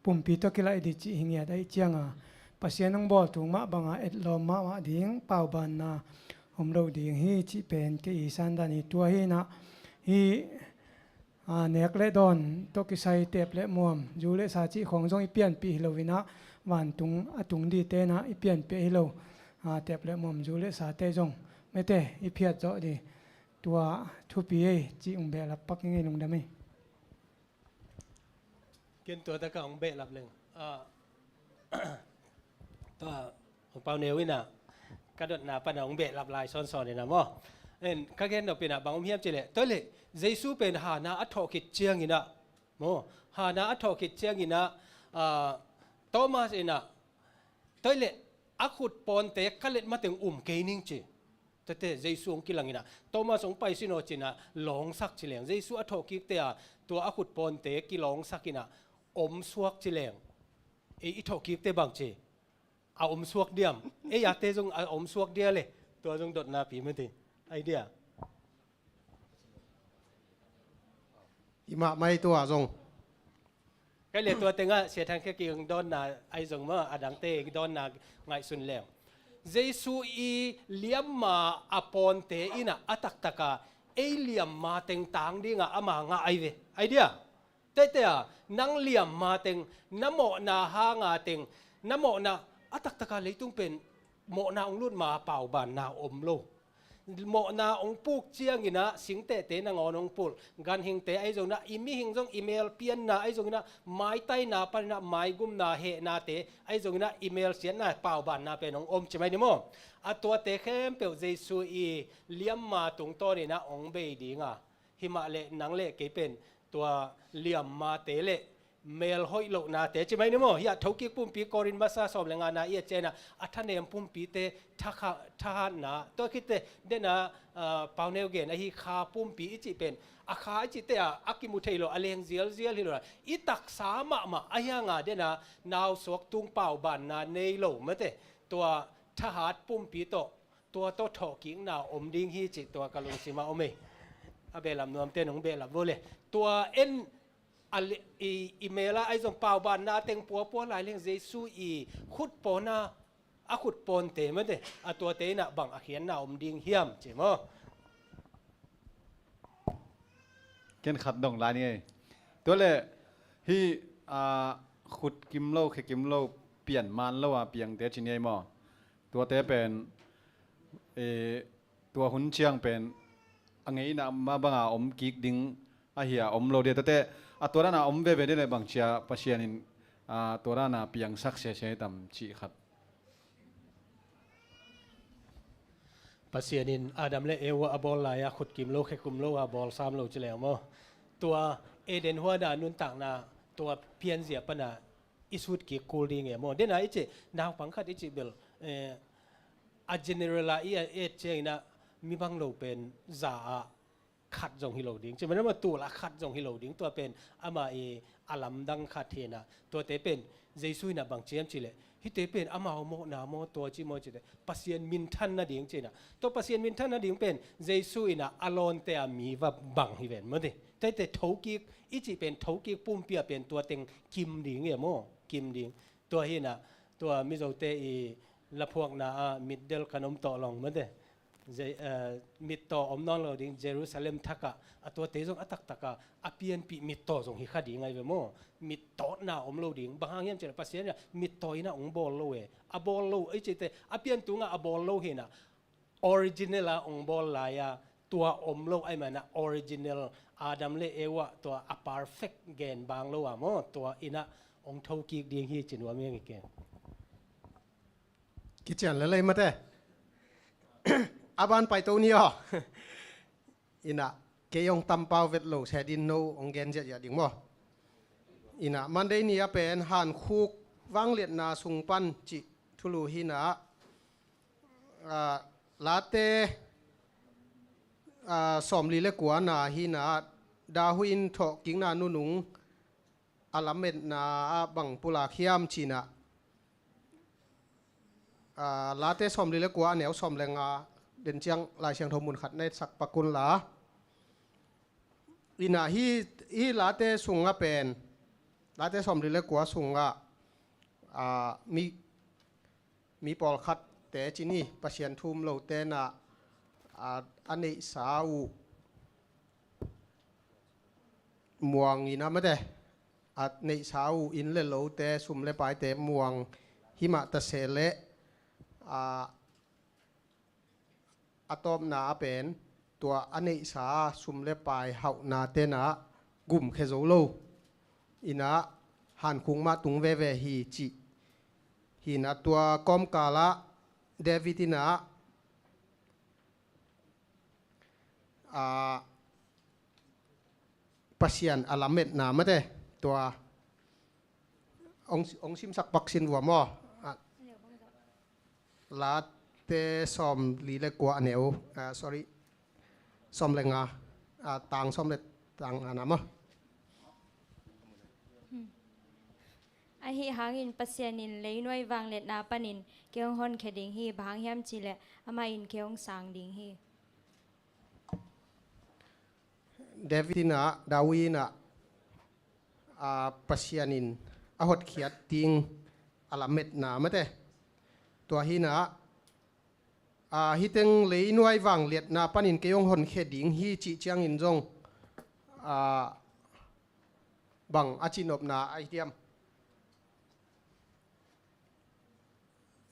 ปุ่มปีตัวกิไลดีจีหิงยาได้เจียงปัสยานังบอลถุงมะบังเอ็ดลมมะดิ่งเป่าบันนะผมเราดิ่งฮีจีเป็นที่อีสานด้านนี้ตัวฮีนะฮีเนกเละดอนตัวกิไซเตบเละมวมอยู่เละสาจีของจงอีเปลี่ยนปีโลวินะวันตุงดีเตนะอีเปลี่ยนปีโลเตบเละมวมอยู่เละสาเตจงไม่เตอีเพียรเจาะดีตัวทุปีจีอุงเบลับปักยังไงลงได้ไหมเกินตัวตะกองเบะลับเลยตัวของเปาเนวินะกระโดดหนาปนองเบะลับลายซ้อนๆเนี่ยนะมั้งเอ็นข้าเกณฑ์เราเป็นบางอมเฮียมเจเล่ตัวเล่เจสูเป็นหานาอัฐกิจเจียงอินะมั้งหานาอัฐกิจเจียงอินะโตมาสอินะตัวเล่อักุดปอนเตะกัลเลตมาถึงเกนิงจีแต่เจสูงกิลังอินะโตมาสงไปสิโนจินะหลงสักจิเลงเจสูอัฐกิจเตะตัวอักุดปอนเตะกิหลงสักอินะสวกจิเลงอีอัฐกิจเตะบางจีเอาสวกเดียมอยากเตะจงเอาสวกเดียเลยตัวจงดดนาปีมันทีไอเดียอิมาไม่ตัวจงก็เลยตัวเต็งเสียทางแค่กี่ดอนนาไอจงมาอดังเตะดอนนาไงสุนแล้วเจสูอีเลียมมาอปอนเตอินะอัตักตะกาเอเลียมมาเต็งต่างดีงะอามางะไอเวไอเดียเตะนังเลียมมาเต็งน้ำโมนาหางาเต็งน้ำโมนาอัตักตะกาเลยต้องเป็นโมนาองรุ่นมาเป่าบานนาอมโลโมนาองปุกเจียงอินะสิงเตเตนางอนองปุลกันหิงเตไอจงนะอีมีหิงจงอีเมลเปียนนะไอจงนะไม้ไตนาปนนะไม้กุมนาเฮนาเตไอจงนะอีเมลเสียนนะเป่าบานนาเป็นองอมใช่ไหมนี่โมอัตัวเตเข้มเปียวเจสูอีเลี้ยมมาตรงต้นนี่นะองเบดีงะหิมะเลนังเลเกเป็นตัวเลี้ยมมาเตเลเมลหอยโลนาเตใช่ไหมนี่โมอย่าทุกิปุ่มปีกอรินมาซาสอบแรงงานนาเอียเจนะอัฐเนมปุ่มปีเตทักนะตัวคิดเตเดนะเปาเนวเกนไอฮิคาปุ่มปีอิจิเป็นอาคาอิจิเตอากิมุเทโลอเลงเซียลฮิโลอิตักสามะมาอายังาเดนะนาวสวกตุงเป่าบานนาเนโลมะเตตัวทหารปุ่มปีโตตัวโตถอกิงนาอมดิงฮิจิตัวกะลุงสิมาอเมอเบลัมนวมเตนองเบลัมโวเลตัวเอ็นอีเมลไอจงเป่าบานนาเต็งปัวหลายเรื่องเจสูอีขุดปอนาอาขุดปอนเตมันเดอตัวเตน่ะบังอาเขียนน่ะอมดิงเฮียมใช่ไหมเกินขัดดงลายนี่ตัวเล่ที่ขุดกิมโลแค่กิมโลเปลี่ยนมันแล้วเปลี่ยนเตชินยัยมั้งตัวเตเป็นตัวหุ่นเชียงเป็นอันนี้นะมาบังอมกิกดิงอาเหียอมโลเดตเตตัวนั้นอมเวเวได้เลยบางเชียปัสยานินตัวนั้นเพียงสักเสียตามชีขัดปัสยานินอาดัมเลเอวอบอลลายขุดกิมโลแค่กิมโลบอล3 โลจะแล้วมั้งตัวเอเดนหัวดานุนต่างนาตัวเพียนเสียปนา อิสุดกี่กูลิงเอโมเดน่าอิจินาวปังคัดอิจิเบลa generalเจนะมีบางโลเป็นจ่าขัดจงฮิโลดิ้งจะไม่ได้มาตัวละขัดจงฮิโลดิ้งตัวเป็นอามาอาลัมดังขัดเทนะตัวเตเป็นเจสุยนะบางเจมจิเลฮิเตเป็นอามาโมนาโมตัวจิโมจิเลปัสเซียนมินทันนะดิ้งเจนะตัวปัสเซียนมินทันนะดิ้งเป็นเจสุยนะอารอนเตอามีว่าบังฮิเวนมั้งเดแต่ทกิกอิจิเป็นทกิกปุ่มเปียเป็นตัวเต็งกิมดิ้งเอโมกิมดิ้งตัวฮินะตัวมิโซเตละพวกน่ะมิดเดิลขนมต่อลองมั้งเดมิดต่ออมนอนเราดิ้งเยรูซาเล็มทักกะตัวเตจงอัตักตักกะอเปียนปีมิดต่อจงฮิคาดิ้งไงเวโมมิดต่อน่ะอมเราดิ้งบางอย่างเจอปัสเซียนเนี่ยมิดต่อยน่ะองบอลโลเออบอลโลไอ้เจเตอเปียนตัวน่ะอบอลโลเห็นน่ะออริจินัลละองบอลลายตัวอมโลไอ้มันน่ะออริจินัลอาดัมเลเอวะตัวอพาร์เฟกเกนบางโลอะโมตัวอินะองเท่ากีดิ้งฮีจินว่าเมียงเกนกิจการอะไรมาแต่ อาบานไปตัวนี้อ่ะอินะเกยองตัมเปาเวทโลเชดินโนองเกนเจียดิ่งบ่อินะมันได้เนี่ยเป็นหันคุกวังเลียนนาสุงปันจิทุลูหินะลาเตสอมลีเลกัวนาหินะดาหุอินทอกิงนานุนุงอาลัมเมตนาบังปุลาเขียมจีนะลาเตสอมลีเลกัวเหนียวสอมแรงเดินเชียงลายเชียงทมุนขัดในสักปกุลลาอินะฮีลาเตสุงเป็นลาเตสอมลีเลกัวสุงมีปอลขัดแต่จีนี่ปัศยันทุมโลเตนะอันนี้สาวม่วงอินะไม่ได้อันนี้สาวอินเลโลเตสุมเลปายเตม่วงหิมะตะเสเลอะตอมนาเป็นตัวอันนี้สาสุมเลปายเฮานาเตนะกุมเคโซโลอินะหันคุงมาตุงเวเวฮีจิหินะตัวกอมกาละเดวิตินะปัศยันอาลัมเมตนาไม่ได้ตัวองซิมสักปักสินวัวมอลาเตซอมลีเลกัวเนวsorry ซอมเลงต่างซอมเลต่างนามะไอฮีหางอินปัสยานินเลยน้อยวางเล็ดนาปนินเกียงฮอนแคดิงฮีบางยามจิเลอามาอินเกียงสางดิงฮีเดวิดนะดาวีนะปัศยานินอหดเขียดติงอาลัมเมตนาไม่ได้ตัวฮีนะฮิตงเลยนวยวังเลียดนาปนินเกยงหนเขดิงฮีจิเจียงอินจงบังอาจินอบนาไอเดียม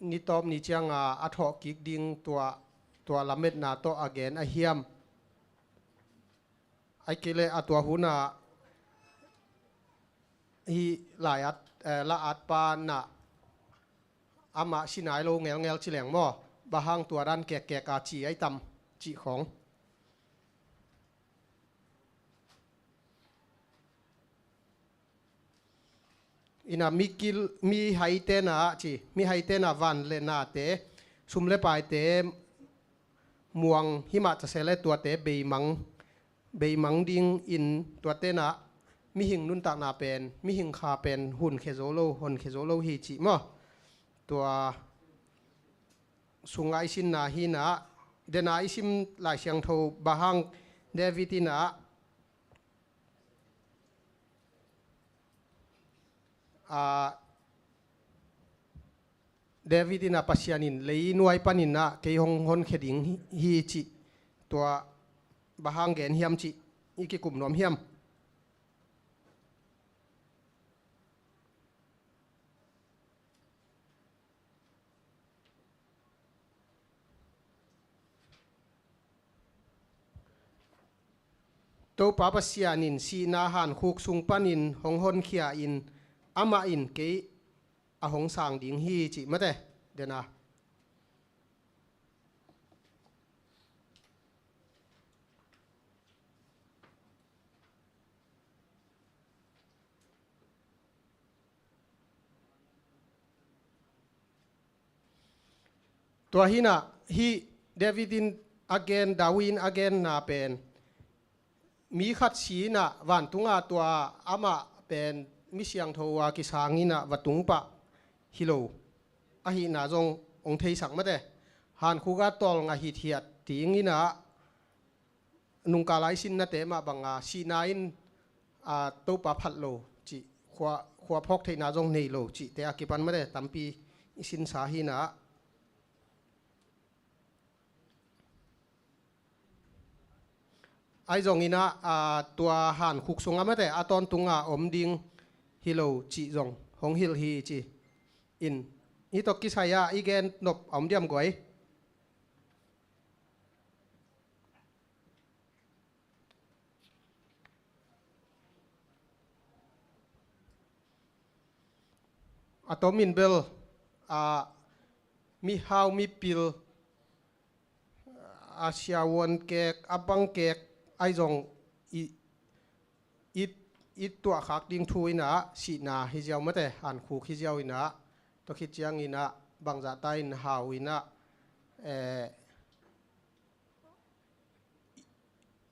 นิตอบนิเจียงอาทอกิกดิงตัวละเม็ดนาโตอเกนไอเฮียมไอเกเลอตัวหุนาฮีหลายละอัดปานะอามาชินายโลเงลเงลชิแหลงมอบะฮังตัวดันแก่กาจีไอตำจีของอินามีไฮเตนะจีมีไฮเตนะวันเลนาเตซุมเลปายเตม่วงหิมะจะเสเลตัวเตเบยมังดิงอินตัวเตนะมีหิงนุนตากนาเป็นมีหิงคาเป็นหุ่นเคโซโลหุ่นเคโซโลฮีจิมอตัวสุงไอชินนาฮีนะเดนาไอชิมลายเชียงโทบาฮังเดวิตินะเดวิดินาปัศยานินเลยนวยปนินนะเกยฮงฮอนเขดิงฮีจิตัวบาฮังเกนเฮียมจิอีกกลุ่มนอมเฮียมตัวป้าปัศยานินสีนาหันคุกสุงปนินฮงฮอนเขียอินอามาอินเกยอาหงสางดิงฮีจิมาเตเดนะ ตัวหินะฮีเดวิดิน again ดาวิน again นาเป็นมีขัดสีนะวันตุงอาตัวอามาเป็นมิเสียงทัวกิสางินะวัตุงปะฮิโลอาหินาจงองเทสักมาเดหันคูกาตอลงาหิเทียดติงินะนุงกาไลสินนะเตมาบังอาสีนาอินตัวปะพัดโลจิขวาพกเทนาจงเนโลจิแต่อากิปันมาเดตัมปีสินสาหินะไอจงอินะตัวหันคุกสงอามาเดอาตอนตุงอาอมดิงฮิโลจิจงหงฮิลฮีจิอินนี่ตกิสายาอีเกนนบอมเดียมก๋วยอะตอมินเบลมีฮาวมีปิลอาเซียวันเกกอับังเกกไอจงอีตัวขักดิ้งทุยนะสีนาฮิเจ้ามาแต่หันคูฮิเจ้าอินะตคิดจังอินะบางจะตายอินฮาวอินะ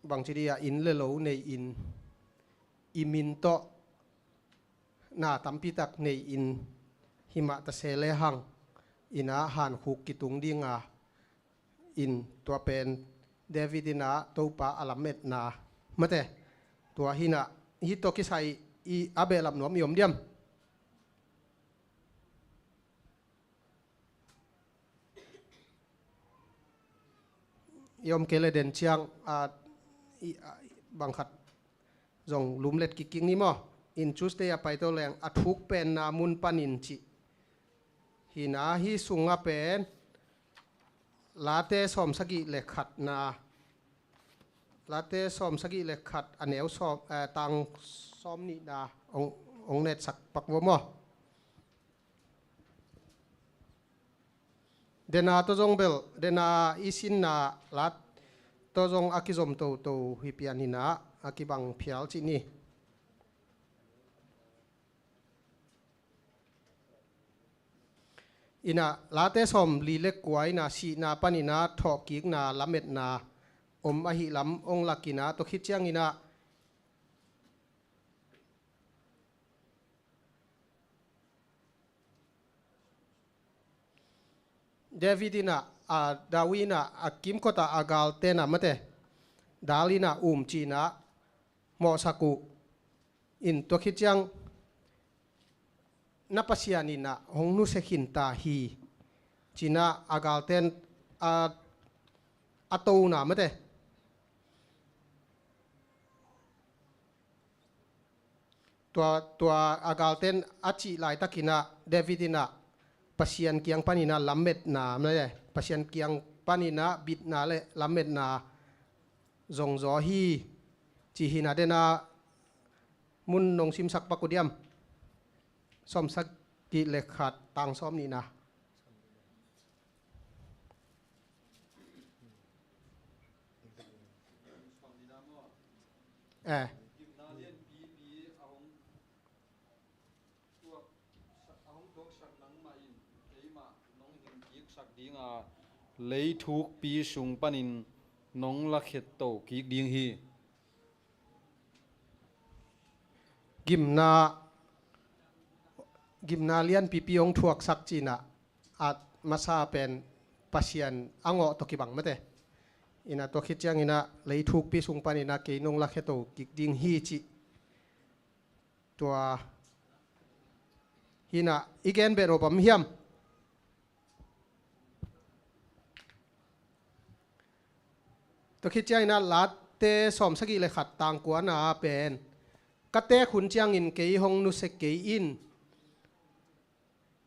บางทีเดียอินเลโลในอินอิมินโตนาตัมพิตักในอินหิมะตะเซเลหังอินะหันคูกิตุงดิ้งอินตัวเป็นเดวิดินะตัวปะอลามเมตนามาแต่ตัวหินะฮิโตกิไซอีอาเบลับหนวมยมเดียมยมเกลเดนเชียงบังคัดจงลุมเล็ดกิกิ้งนี่มั้งอินจูสเตียไปตัวแรงอัดทุกเป็นนามุนปานินจิหินาฮิสุงอาเป็นลาเตสอมสกิเล็กขัดนาลาเตสอมสกิเล็กขัดอันเอวสอมตังสอมนี่นาองเน็ตสักปักวัวมั้งเดนาตัวจงเบลเดนาอิสินนาลัดตัวจงอากิจมตัวฮิปิอันหินาอากิบังเพียลจินี่อินะลาเตสอมลีเล็กกวยนาสีนาปานินาทอกิกนาลาเม็ดนาอมอหิลำองลักินาตัวคิดจังอินะเดวิดินะดาวินะอากิมโคตาอากาลเตนะมะเตดาลินะจีนะโมสักุอินตัวคิดจังนับปัสยานินะหงนุเสขินตาฮีจีนะอากาลเตนอัตโตนะมะเตตัวอากาลเตนอาจิไลตะกินะเดวิดินะpasien kiang panina lamet na mle pasien kiang panina bit na le lamet na zong zo hi chi hi na de na mun nong sim sak pakudiam som sak ki le khat tang som ni na lấy thuốc pi sung panin nong la khet to ki ding hi gimna lian pipiong thuak sak china at masa pen pasien ango to ki bang mate ina to khit chang ina lấy thuốc pi sung panina ke nong la khet to ki ding hi chi tua hina igen be ro pam hiamตัวคิดใจนะลัดเตสอมสกิเลยขัดต่างกว่านาเป็นกะเตขุนเจียงอินเกยหงนุเสกเกยอิน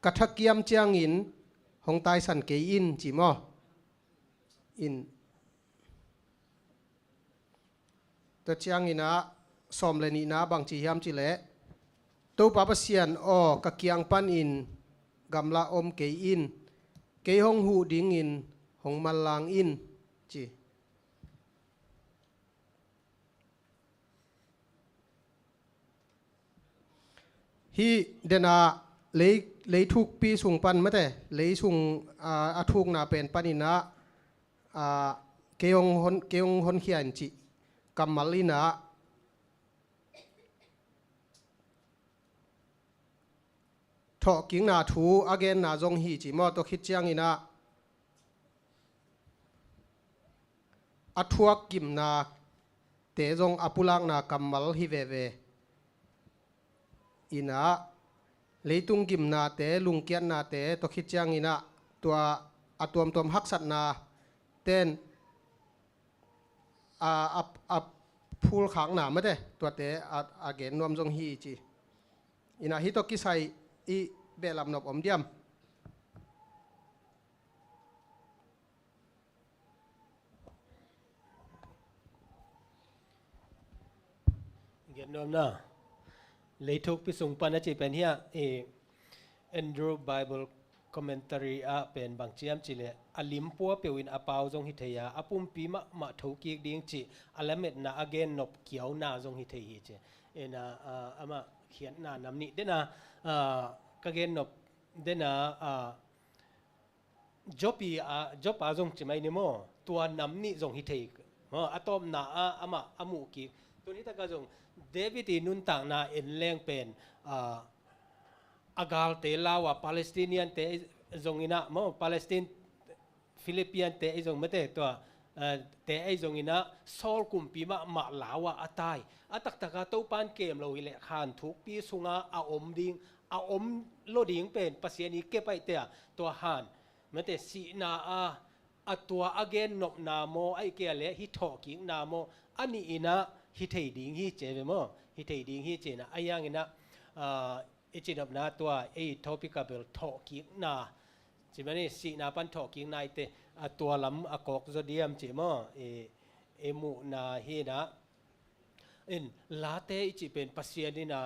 กะทักเกียมเจียงอินหงตายสันเกยอินจีมออินตัวเจียงอินะสอมเลนีนะบางจียามจีเละตัวปาปเซียนกะเกียงปันอินกำลาอมเกยอินเกยหงหูดิงอินหงมัลลางอินจีฮีเดนาเล็ก lấy thuốc pi sung pan mất thế lấy sung thuốc na pen panina keong hon khian chi kamalina thọ kính na thú again na zong hi chỉ mo to khit chiang ina thuốc kim na te zong apulang na kamal hi ve ve ina leitung kim na te lungkian na te to khit chiang ina tua tom hak sat na ten phul khang na ma de tua te again nom zong hi chi ina hi to ki sai i belam nop om diam Get nom na lấy thuốc pi sung pan chỉ pen hia Andrew Bible commentary pen bang chiam chi le alim po pewin apau zong hi theya apum pi ma thau ki ding chi alamet na again nop kiau na zong hi thei hi che ena ama khian na namni dena ka gen nop dena jopa zong chi mai ni mo tua namni zong hi thei mo atom na ama amu ki tuni ta ka zong David inun tang na in leng pen agal te lawa Palestinian te zong ina mo Palestine Philippine te zong mate to te ai zong ina sol kumpi ma lawa atai atak taka to pan kem lo ile khan thuk pi sunga a om lo ding pen pasiani ke pai te to han mate si na atua again nop na mo ai ke le hi tho king na mo ani ina hi thei ding hi che ve mo hi thei ding hi che na ayang ina ichinap na tua topical tho king na chimani si na pan tho king nai te tua lam akok zodiam che mo emu na hi na in late ichi pen pasien ina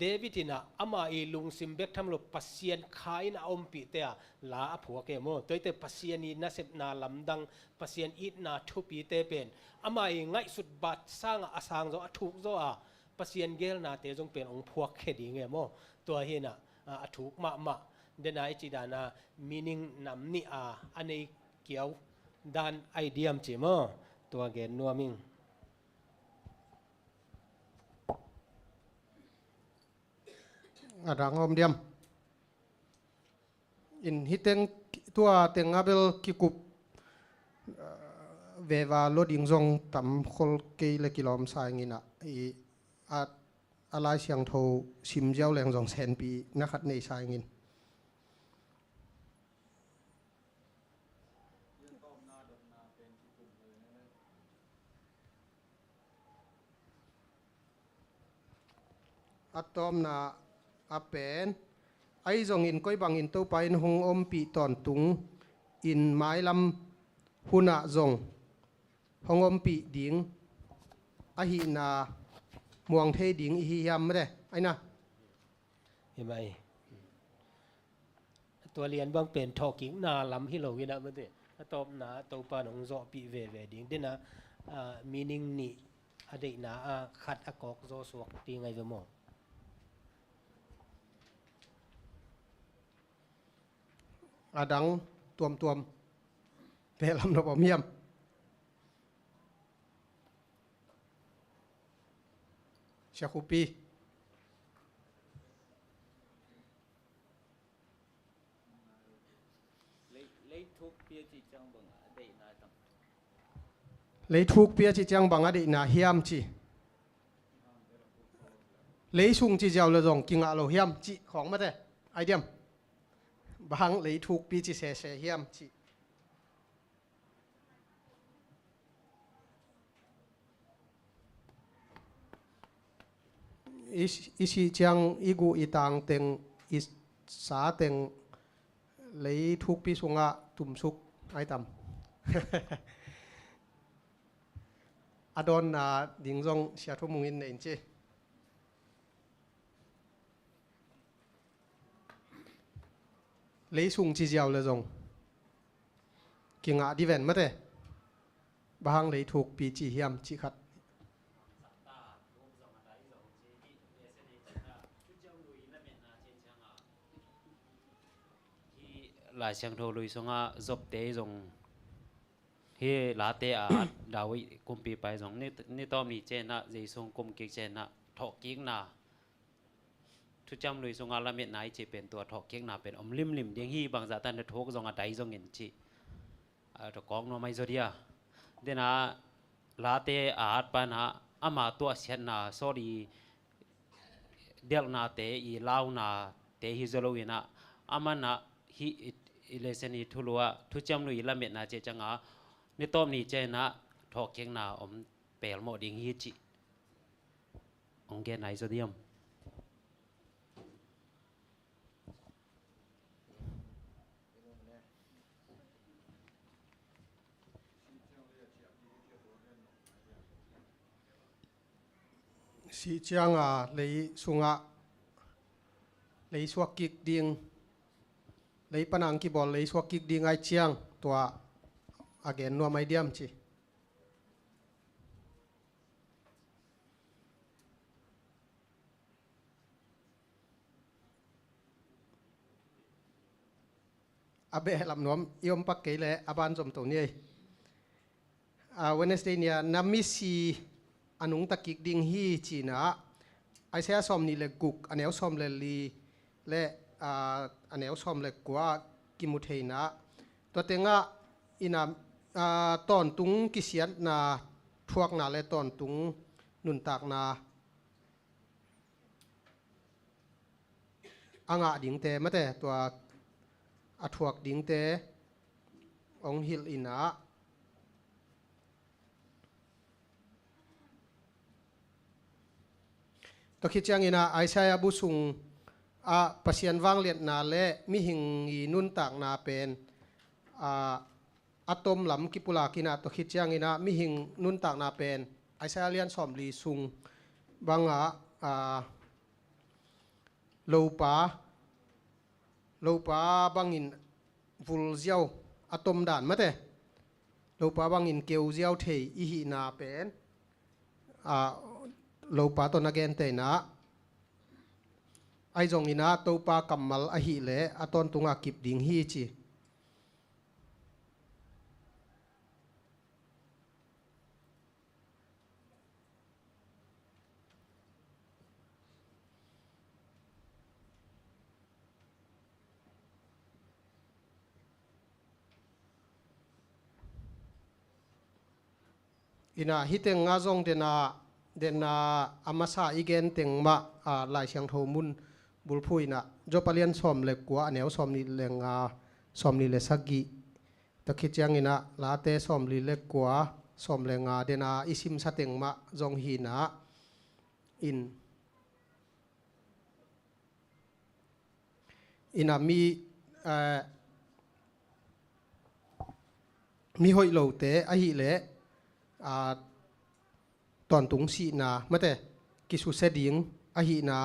David ina ama lung simbek thamlo pasien khain ompi te la aphuak ke mo toite pasien ni na sep na lamdang pasien it na thupi te pen ama ngai sut bat sang asang zo athuk zo pasien gel na te jong pen ong phuak khe ding e mo to hi na athuk ma dena ichi dana meaning namni anei kiau dan ideam che mo to gen nuaming adang om diam in hiteng tua teng abel kikup veva loading zong tam khol ke le kilom sai ngina i alai siang tho sim jiao leng zong sen pi na khat nei sai ngin atom na apen ai zong in koi bang in to pain hong om pi ton tung in mai lam huna zong hong om pi ding a hi na muang the ding hi yam de ai na hi maiตัวเรียนบางเป็นทอกิ้งนาลำฮิโลวินะมันเดตบนาตัวปานองโซปีเวดิ่งเดนะmeaning นี่อดีตนาขัดอากอกโซสวกตีไงเวมอ ดังตัวมเปลำนบอมเยี่ยมชาคูปีlấy thuốc bia chỉ chẳng bằng ở đây na hiam chi lấy sung chỉ giàu là dòng kinh ngạo hiam chiของมาได้ไอเดียมบางlấy thuốc bia chỉ sẽ hiam chi isi chang igu itang teng is sa teng lấy thuốc pi sunga tum suk ai tam adon na ding zong sia thu mungin nei che lấy sung chi jiao le zong kinga di ven ma te bang lấy thuốc pi chi hiam chi khat lại sang thô lui xuống á dọc tế dùng hi lá tế đào ấy cùng bị bài dùng nít tôm nít trên á dây xuống cùng kịch trên á thọ kiếng nàทุจำลุยสงอาละเม็ดไหนจีเป็นตัวถอกเก่งหนาเป็นอมลิมลิมเดียงฮีบางจากตันทกจงอาไดจงเงินจีตะกองโนไม่จดีอ่ะเดน่าลาเตอาดปานะอามาตัวเสียนนาสอดีเดลนาเตอีลาวนาเตฮิโซโลวินะอามันนะฮิเลเซนีทุลัวทุจำลุยละเม็ดนาเจจังอานี่ต้มนี่เจนะถอกเก่งนาอมเปลโมดิงฮีจีองเกนไหนจดียมสีเชียงเลยสุงเลยสวกกิกดิงเลยปนังกีบอลเลยสวกกิกดิงไอเชียงตัวอาเกนนัวไม่เดียมจีอาเบลำนวมยมปักเกลเลยอาบานจมตัวนี้วันนี้เนี่ยนามิสีอันนุงตะกิกดิงฮีจีน่ะไอเสียสอมนี่เลยกุกอันเอวสอมเลยลีและอันเอวสอมเลยกัวกิมุเทนะตัวเต็งอินาตอนตุงกิเสียนนาทวกนาและตอนตุงนุนตากนาอ่างดิ่งเตมาแต่ตัวอทวกดิ่งเตองฮิลอินะตคิดจังอินะไอใช้บุษุงปัสยันวังเลียนนาเลมิหิงอีนุนตากนาเป็นอะตอมลำกิปุลากินะตคิดจังอินะมิหิงนุนตากนาเป็นไอใช้เลียนสอมลีซุงบังโลปาบังอินฟูลเจียวอะตอมด่านมาเตโลปาบังอินเกลเจียวเทอีหินาเป็นโลปาตัวนักเรียนเตนะไอจงอินะตัวปากำมัลอหิเลอตอนตุงอากิบดิ่งฮีจีอินะฮิตเงงาจงเดนาอามาซาอีเกนเต็งมาลายเชียงโทมุนบุลพุยนะจบเลียนสอมเล็กกว่าอันเอวสอมนี่เลงสอมนี่เลสักกีตะคิดยังอินะลาเตสอมนี่เล็กกว่าสอมเลงเดนาอิซิมสเต็งมาจงฮีนะอินะมีหอยโลเตอหิเลตอนตุงสีนาเมื่อแต่กิสุเสดิงอหินา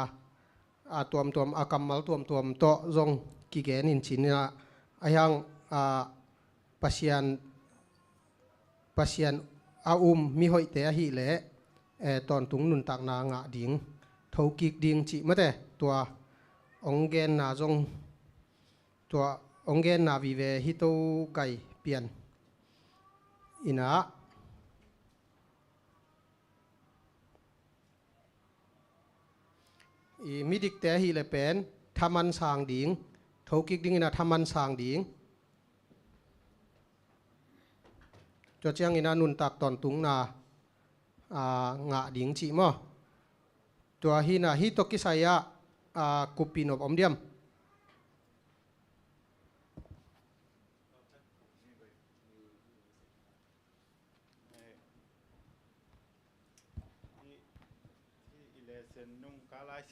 ตัวมอากัมมัลตัวมโตจงกิเกนินชินะอายังปัสยันมีหอยเตอหิเลตอนตุงนุนตักนางะดิงทอกิกดิงจิเมื่อแต่ตัวองเกนนาจงตัวองเกนนาวิเวฮิโตไกเปลี่ยนอินะมิดิกแต่ฮีเลเป็นทำมันสางดิ่งทกิกดิ่งนะทำมันสางดิ่งจดเจียงอินานุนตักตอนตุงนางะดิ่งจีมั้งตัวฮีนะฮีตกิสายะกุปินอบอมเดียม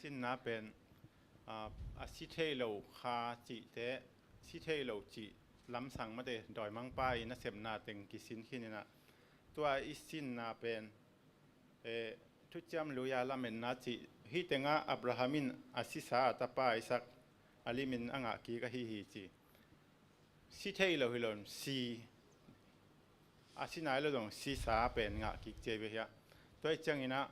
สินนะเป็นสิเทโลคาจิเตสิเทโลจิล้ำสั่งมาเดดอยมังป้ายนะเสมนาเต็งกิสินขึ้นนี่นะตัวอิสินนะเป็นทุจำลุยาละเมนนาจิฮิเตงะอับราฮัมินอาศิสาตาป้ายสักอาลิมินอ่างกีก็ฮิจิสิเทโลฮิลอนซีอาศินายเราต้องซีสาเป็นงะกิเจเบียตัวจังอินะ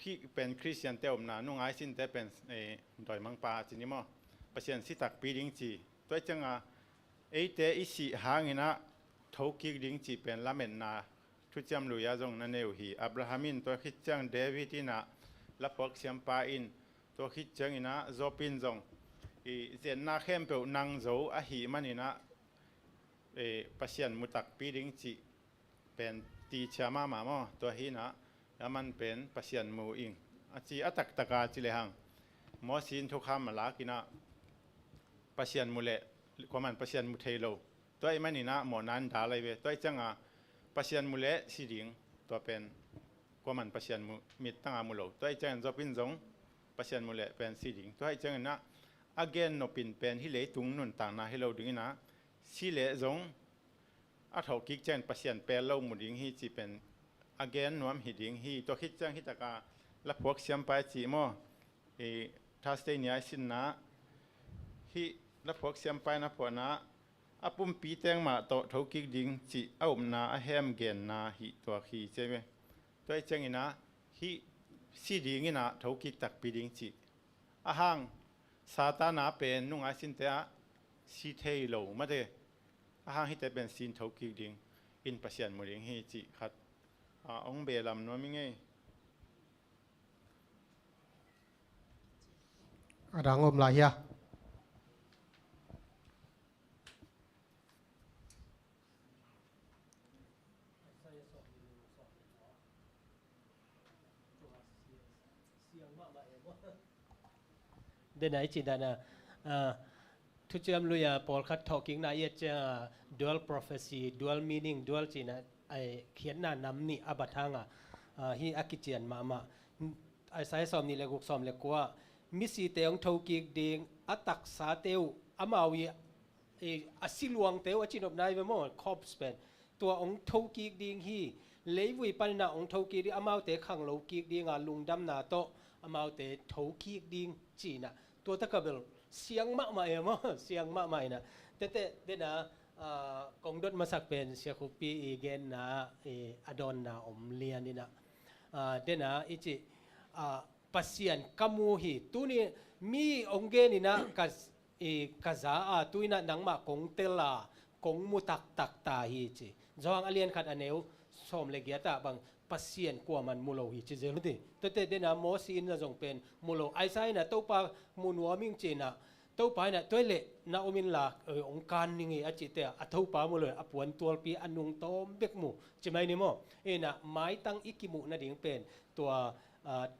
ที่เป็นคริสเตียนเตอมนะนุ่งไอซินแต่เป็นดอยมังปาจินิมอ ประเสียนสิตักปีดิ้งจีตัวจังไอเตอิสิหางนะทุกิกดิ้งจีเป็นละเมนนาทุจำลุยาจงนั่นเอวฮีอับราฮัมินตัวคิดจังเดวิดินะละพวกเสียมปาอินตัวคิดจังนะโจปินจงเจนนาเข้มเปวนังโจอะฮีมันนะประเสียนมุตักปีดิ้งจีเป็นตีชามาหมามอตัวฮีนะแล้วมันเป็นประเสียนมูอิงอาจีอัตักตะกาจิเลหังหมอสินทุกคำมาลากินะประเสียนมูเลความมันประเสียนมูเทโลตัวไอ้มันนี่นะหมอนั้นด่าอะไรเวตัวไอ้จังประเสียนมูเลสีดิงตัวเป็นความมันประเสียนมูมิดตั้งมูโลตัวไอ้จังจะเป็นจงประเสียนมูเลเป็นสีดิงตัวไอ้จังนะagain นปินเป็นฮิเลตุงนุนต่างนาให้เราดึงนะสีเลจงอัฐกิกจังประเสียนเป็นเราหมุดิงฮีจีเป็น again นวมหิดิงฮีตัวคิดจังฮิตกาและพวกเสียมไปจีโมถ้าสเตย์นี้สินนะฮีและพวกเสียมไปนะพวกนะอาปุ่มปีแตงมาโตเท่ากิกดิ่งจีเอานาแฮมเกนนาฮีตัวฮีใช่ไหมตัวจังนะฮีสีดิ่งนะเท่ากิกตักปีดิ่งจีอาหังซาตานาเป็นนุ่งอาสินเตะสีเทโลมาเดอาหังฮิตเป็นสินเท่ากิกดิ่งอินปัสยันมุริงฮีจีขัดองเบลำนัวมิงไงรางอมลายยาเดนไอจิดานะทุกจำลุยพอลคัดทอกิ้งนะเยจะ dual prophecy dual meaning dual จีนะไอเขียนน่ะนำนี่อบัตทังฮีอากิเจียนมาไอสายสอมนี่เลยกุกสอมเลยกว่ามิสีเตียงทอกิกดิงอัตักษาเตียวอามาวีอสิลวงเตียวอจินอบนายเวมอคอปสเปนตัวองทอกิกดิงฮีเลวิปันนาองทอกิกดิอามาเตขังโลกิกดิงลุงดำนาโตอามาเตทอกิกดิงจีนะตัวตะกบลเสียงมากมายมั้งเสียงมากมายนะแต่เดนะกองดดมาสักเป็นเสียคุปีอีเกนนะอดอนนะอมเลียนนี่นะเดนะอิจิปัสยันกัมูฮีตัวนี้มีองเกนี่นะกัซาตัวนี้นะนังมากงเตลากงมุตักตักตาฮีจิจางอเลียนขัดอันเอวสมเลกียตาบางปัสยันกว่ามันมุโลฮีจิเจลุติแต่เดนะโมซีนนะจงเป็นมุโลไอไซนะตัวปามุนัวมิงจีนะตัวไปนะตัวเละนาอมินลาองค์การนี่ไงอาจิตเตะอัฐูปามุเลยอปวนตัวปีอันนุงโตมเบกมูใช่ไหมนี่มั้งนะไม้ตั้งอิกิมุนะดิ่งเป็นตัว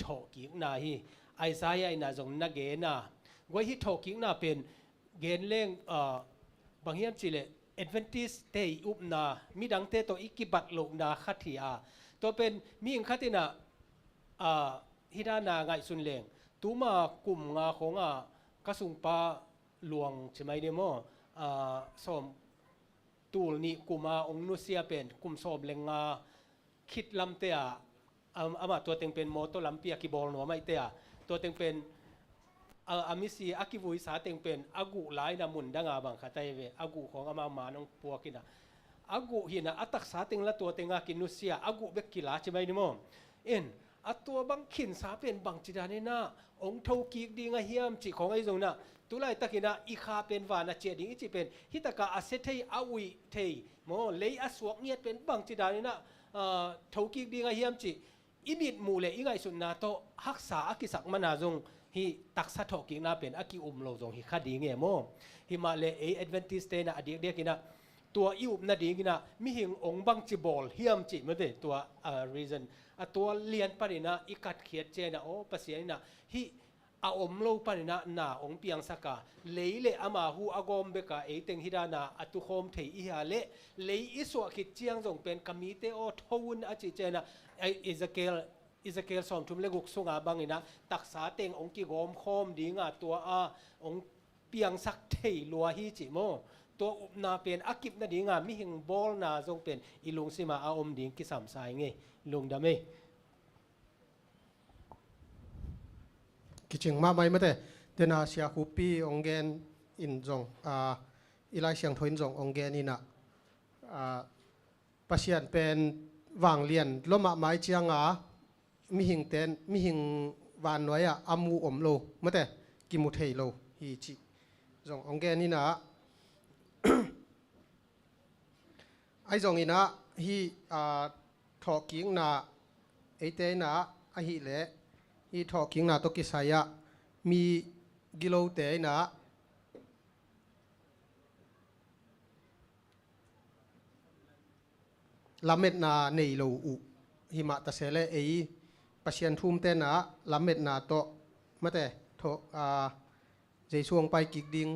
ทอกิงนาฮีไอซายไอนะจงนักเกนะว่าฮีทอกิงนาเป็นเกนเล่งบางเฮียมจิเลเอดเวนติสเตยอุบนามีดังเตตัวอิกิบัตโลนาขัดที่ตัวเป็นมีอิงขัดที่นะฮิดานาไงสุนเลงตัวมากลุ่มงาของกสุงปาหลวงใช่ไหมเดโมสมตูลนี่กุมาองนุเซียเป็นกุมสมเลงคิดลำเตียอามาตัวเต็งเป็นโมโตลัมเปียกิบอลหนัวไม่เตียตัวเต็งเป็นอามิซีอากิวุยสาเต็งเป็นอากุหลายนามุนดังอาบังขัดใจเวอากุของอามาหมาน้องปัวกินะอากุหินะอัตักสาเต็งละตัวเต็งกินุเซียอากุเบกกิลาใช่ไหมเดโมอัตัวบังขินสาเป็นบังจิดานีน่าองทกิกดีงาเฮียมจิของไอ้ตรงน่ะตุไลตะกินะอีขาเป็นวานาเจดิงจิเป็นฮิตกาอาเซเทยอาวิเทยโมเลยอสวกเงียเป็นบังจิดานีน่ะทกิกดีงาเฮียมจิอิมิดมูเลอีไงสุนนาโตฮักษาอากิสักมานาจงฮิตักษะทกิกนาเป็นอากิอุมโลจงฮิคดีเงี้ยโมฮิมาเลเอเอดเวนติสเตนะอดีเดียกินะตัวอิอุบนาดีกินะมิหิงองบังจิบอลเฮียมจิมาเดตัวreasonตัวเลียนปรินะอิกัดเขียดเจนะโอภาษาเนี่ยฮิอาอมโลปรินะนาองเปียงสักกะเลยเลอามาหูอากอมเบกะเอเต็งฮิดานาอตุโฮมเทอิฮาเลเลยอิสวะคิดเจียงจงเป็นคมีเตโอทวุนอจิเจนะอิสเกลสอมทุมเลกุกสุงาบังนะตักษาเต็งองกิโกมโคมดีงาตัวองเปียงสักเทลัวฮิจิโมตัวอุปนาเป็นอากิบนาดีงามิหิงบอลนาจงเป็นอิลุงสิมาอาอมดีกิสามสายไงลุงดำเมกิจงมาไม่มาแต่เดนาเสียคูปีองเกนอินจงอีไลเสียงทวินจงองเกนนี่นะปัสยันเป็นวางเลียนล้มไม้เชียงมีหิงเต้นมีหิงวานน้อยอามูอมโลมาแต่กิมุเทโลฮีจิ จงองแกนี่นะไอจงอินะฮีทอกิ้งนะไอเตนะไอฮีเละฮีทอกิ้งนะตกิสายะมีกิโลเตนะลำเม็ดนาในโลอุหิมะตะเสเลเอปัศยันทุ่มเตนะลำเม็ดนาโตมาแต่โทใจช่วงไปกิกดิง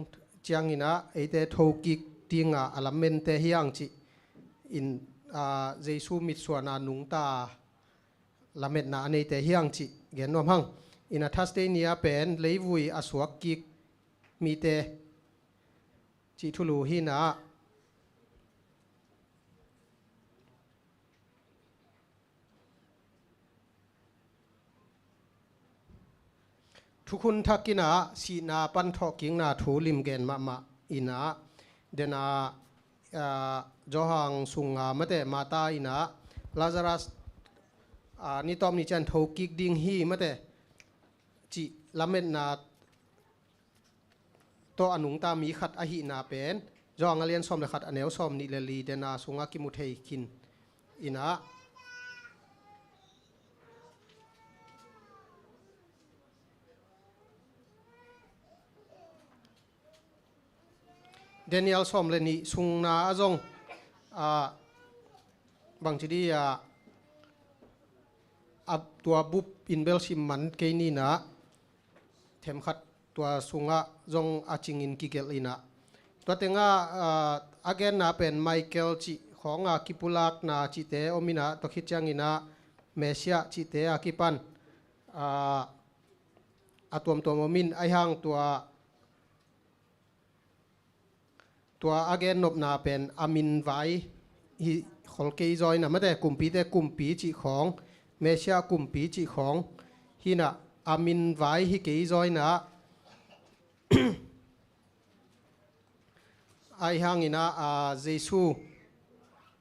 เจียงอินะไอเตโทกิกดิงอะลำเม็ดเตฮิยังจิอินใจสู้มิดส่วนนานุงตาลำเม็ดนาในเตฮิยังจิเห็นว่าพังอินาทัสเตเนียเป็นเลยวุยอสวกกิกมีเตจิทุลูหินะทุกคนทักกินาสีนาปันทอกิงนาทูลิมเกนมาอินาเดนาจอหังสุงามาแต่มาตาอินาลาซารัสนี่ตอมนี่จันทอกิกดิงฮีมาแต่จิลาเมนนาตัวอนุงตามีขัดอหินาเป็นจอหังเลียนซอมเลขัดอเนวซอมนิเลลีเดนาสุงากิมุเทคินอินาเดนิเอลสอมเลนีสุงนาอจงบางทีดีตัวบุบอินเบลซิมมันเกนีนะเทมขัดตัวสุงะจงอาจิงอินกิเกลินะตัวเต็งอาเกนนาเป็นไมเคิลจิของกิปุลักนาจิเตอมินะตัวคิดจังอินะเมเซียจิเตอากิปันตัวมินไอหังตัวอาเกนนบนาเป็นอามินไวฮิขอลเกยจอยนะไม่แต่กลุ่มปีจิของเมเชียกลุ่มปีจิของฮินะอามินไวฮิเกยจอยนะไอฮังอินะเจซู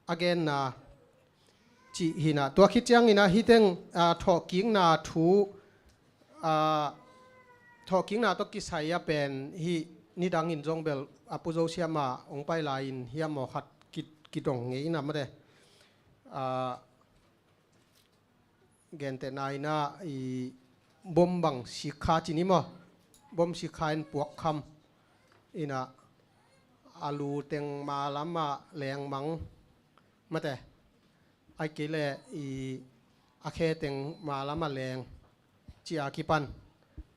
อาเกนนะจิฮินะตัวคิดจังอินะฮิเต็งทอกิ้งนาทูทอกิ้งนาตกิสายเป็นฮินี่ดังอินจงเบลอปุโจเซียมาองไปลายินเฮียมอขัดกิดงเงี้ยนะไม่ได้เกนเตนายนะบอมบังสิกขาจินิมอบอมสิกขาอินปวกคำอินะอาลูเต็งมาลำมาแรงมังไม่ได้ไอเกลอาเคเต็งมาลำมาแรงจีอากิปัน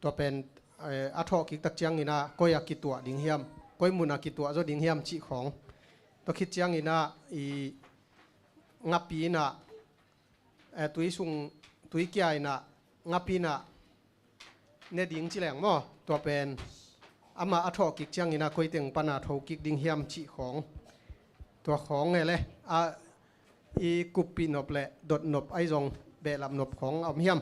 ตัวเป็นอาทอกิกตักเจียงอินะก็อยากกิตัวดิ่งเฮียมก็มุนากิตัวจะดิ่งเฮียมจีของตัวคิดเจียงอินะงับปีนะตุยสุงตุยเกียนะงับปีนะเนดิ่งจีแหลงมั้งตัวเป็นอามาอาทอกิกเจียงอินะก็เต็งปนาทอกิกดิ่งเฮียมจีของตัวของไงเลยกุปปีนบเละดดนบไอจงเบลับนบของเอาเฮียม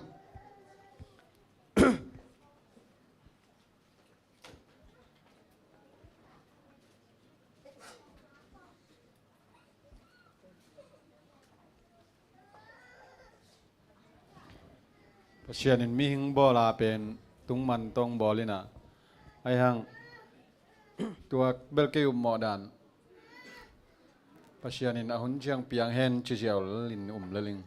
เชียนินมีหิงบอลาเป็นตุงมันตรงบอลินะไอหังตัวเบลเกยุมหมอดันเชียนินอาหุนเชียงเปียงเฮนเจียวลินเลลิง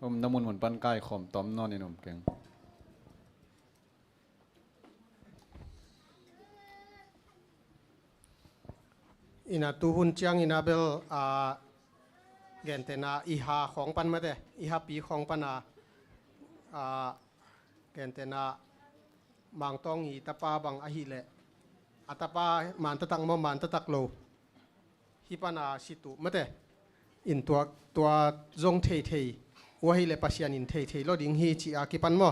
น้ำมันหมุนปั้นใกล้ขอมต้อมนอนในนมเก่งอินาตูหุนเชียงอินาเบลเกนเตนาอีหาของปันมาเดอีหาปีของปันเกนเตนาบางต้องอีตาปาบางอหิเลอัตปามันตะตังมันตะตักโลฮิปนาสิตุมาเตอินตัวจงเทว่าให้เลปัสยานินเทโลดิงฮีจีอากิปันมอ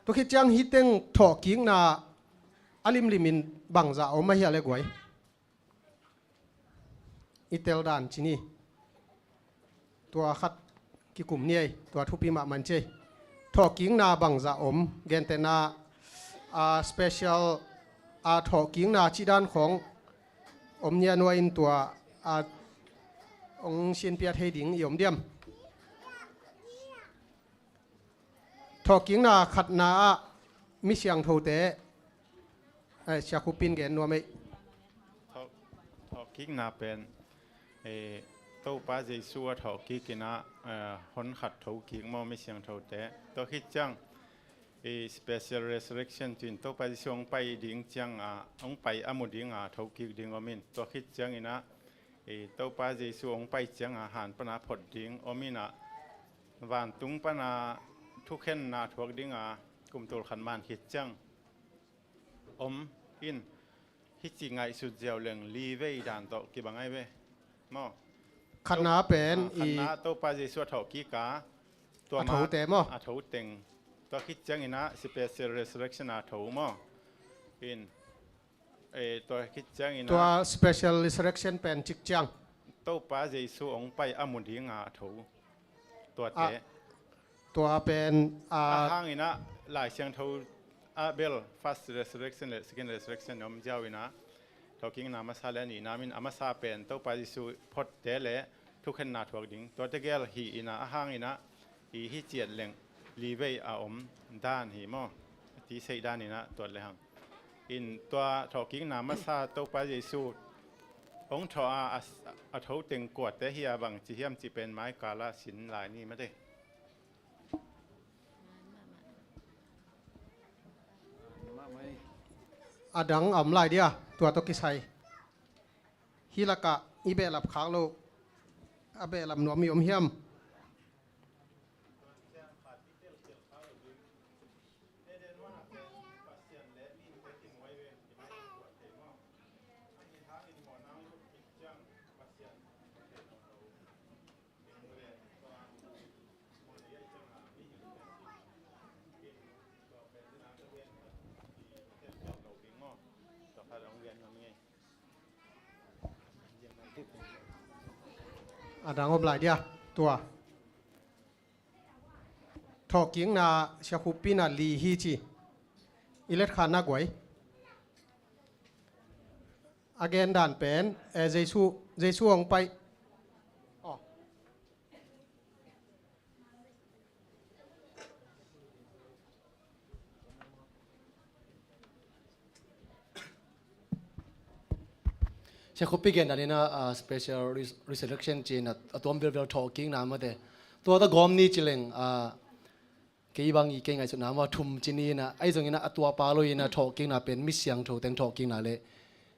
ตัวคิดจังฮิตเต็งถอกิ้งนาอลิมลิมินบังจะเอามาเฮียเลกวยอิเตลดานจินีตัวขัดกิกุมเนี่ยตัวทุปีมามันเจทอกิ้งนาบังจะอมเกนเตนาสเปเชียลทอกิ้งนาจีดานของอมเนี่ยนวอินตัวองเชียนเปียเทดิงยมเดียมทอกิ้งนาขัดนามิเสียงโทเตเชียคุปินเกนนัวไม่ กิ๊กนาเป็นโตป้าเจสัวถอกิ๊กนะหนขัดถอกิ๊กมอไม่เสียงถอแต่ตัวคิดจังspecial resurrection จินโตป้าเจสัวไปดิ่งจังองไปอมุดิ่งถอกิ๊กดิ่งอมินตัวคิดจังอีนะโตป้าเจสัวไปจังอาหารปนาผดดิ่งอมินะวันตุงปนาทุกเข็นนาถวกดิ่งกุมตัวขันมันคิดจังอินฮิจิไงสุดเจียวเรื่องลีเวด่านโตกี่บางไงเว้มอคณะเป็นคณะโตปาเจสัวถอกีกาตัวมาเตมออาถูเต็งตัวคิดจังอินะ special resurrection อาถูมออินตัวคิดจังอินะตัว special resurrection เป็นจิกจังโตปาเจสัวองไปอมุดิงอาถูตัวเตตัวเป็นห้างอินะหลายเสียงถูเบล first resurrection และ second resurrection ยอมเจ้าอินะทอกิ้งนามาซาเลนีนามินอามาซาเป็นโตปาเจสัวพดเตเลทุกขันนาถวกดิ่งตัวเตเกลฮีอินะห้างอินะฮีเจียดเล่งลีเวย์ด้านฮีมอที่ใส่ด้านนี้นะตัวเลยฮังอินตัวถอกิ้งนามาซาโตปาเจสัวองถออาถูเต็งกวดแต่เฮียบังจีเฮียมจีเป็นไม้กาลาสินลายนี้ไม่ได้ดังลายเดียตัวตกิไซฮิลากะอีเบลับขางโลอาเบลับหนวมีเฮียมดังลายเดียตัวทอกิ้งนาเชคุปีนาลีฮีจีอิเล็ดขานักไว้อาเกนด่านเป็นเจซูองไปเช่นคุปปี้เกนอันนี้นะ special resurrection จีนตัวมันเป็น talking นะมาเดตัวตะกอมนี่จิเลงเกี่ยบางอีเก่งไงสุดน้ำว่าทุ่มจีนี่นะไอ้ตรงนี้นะตัวปลาโลยนะ talking นะเป็นมิเสียงโถแต่ง talking นะเลย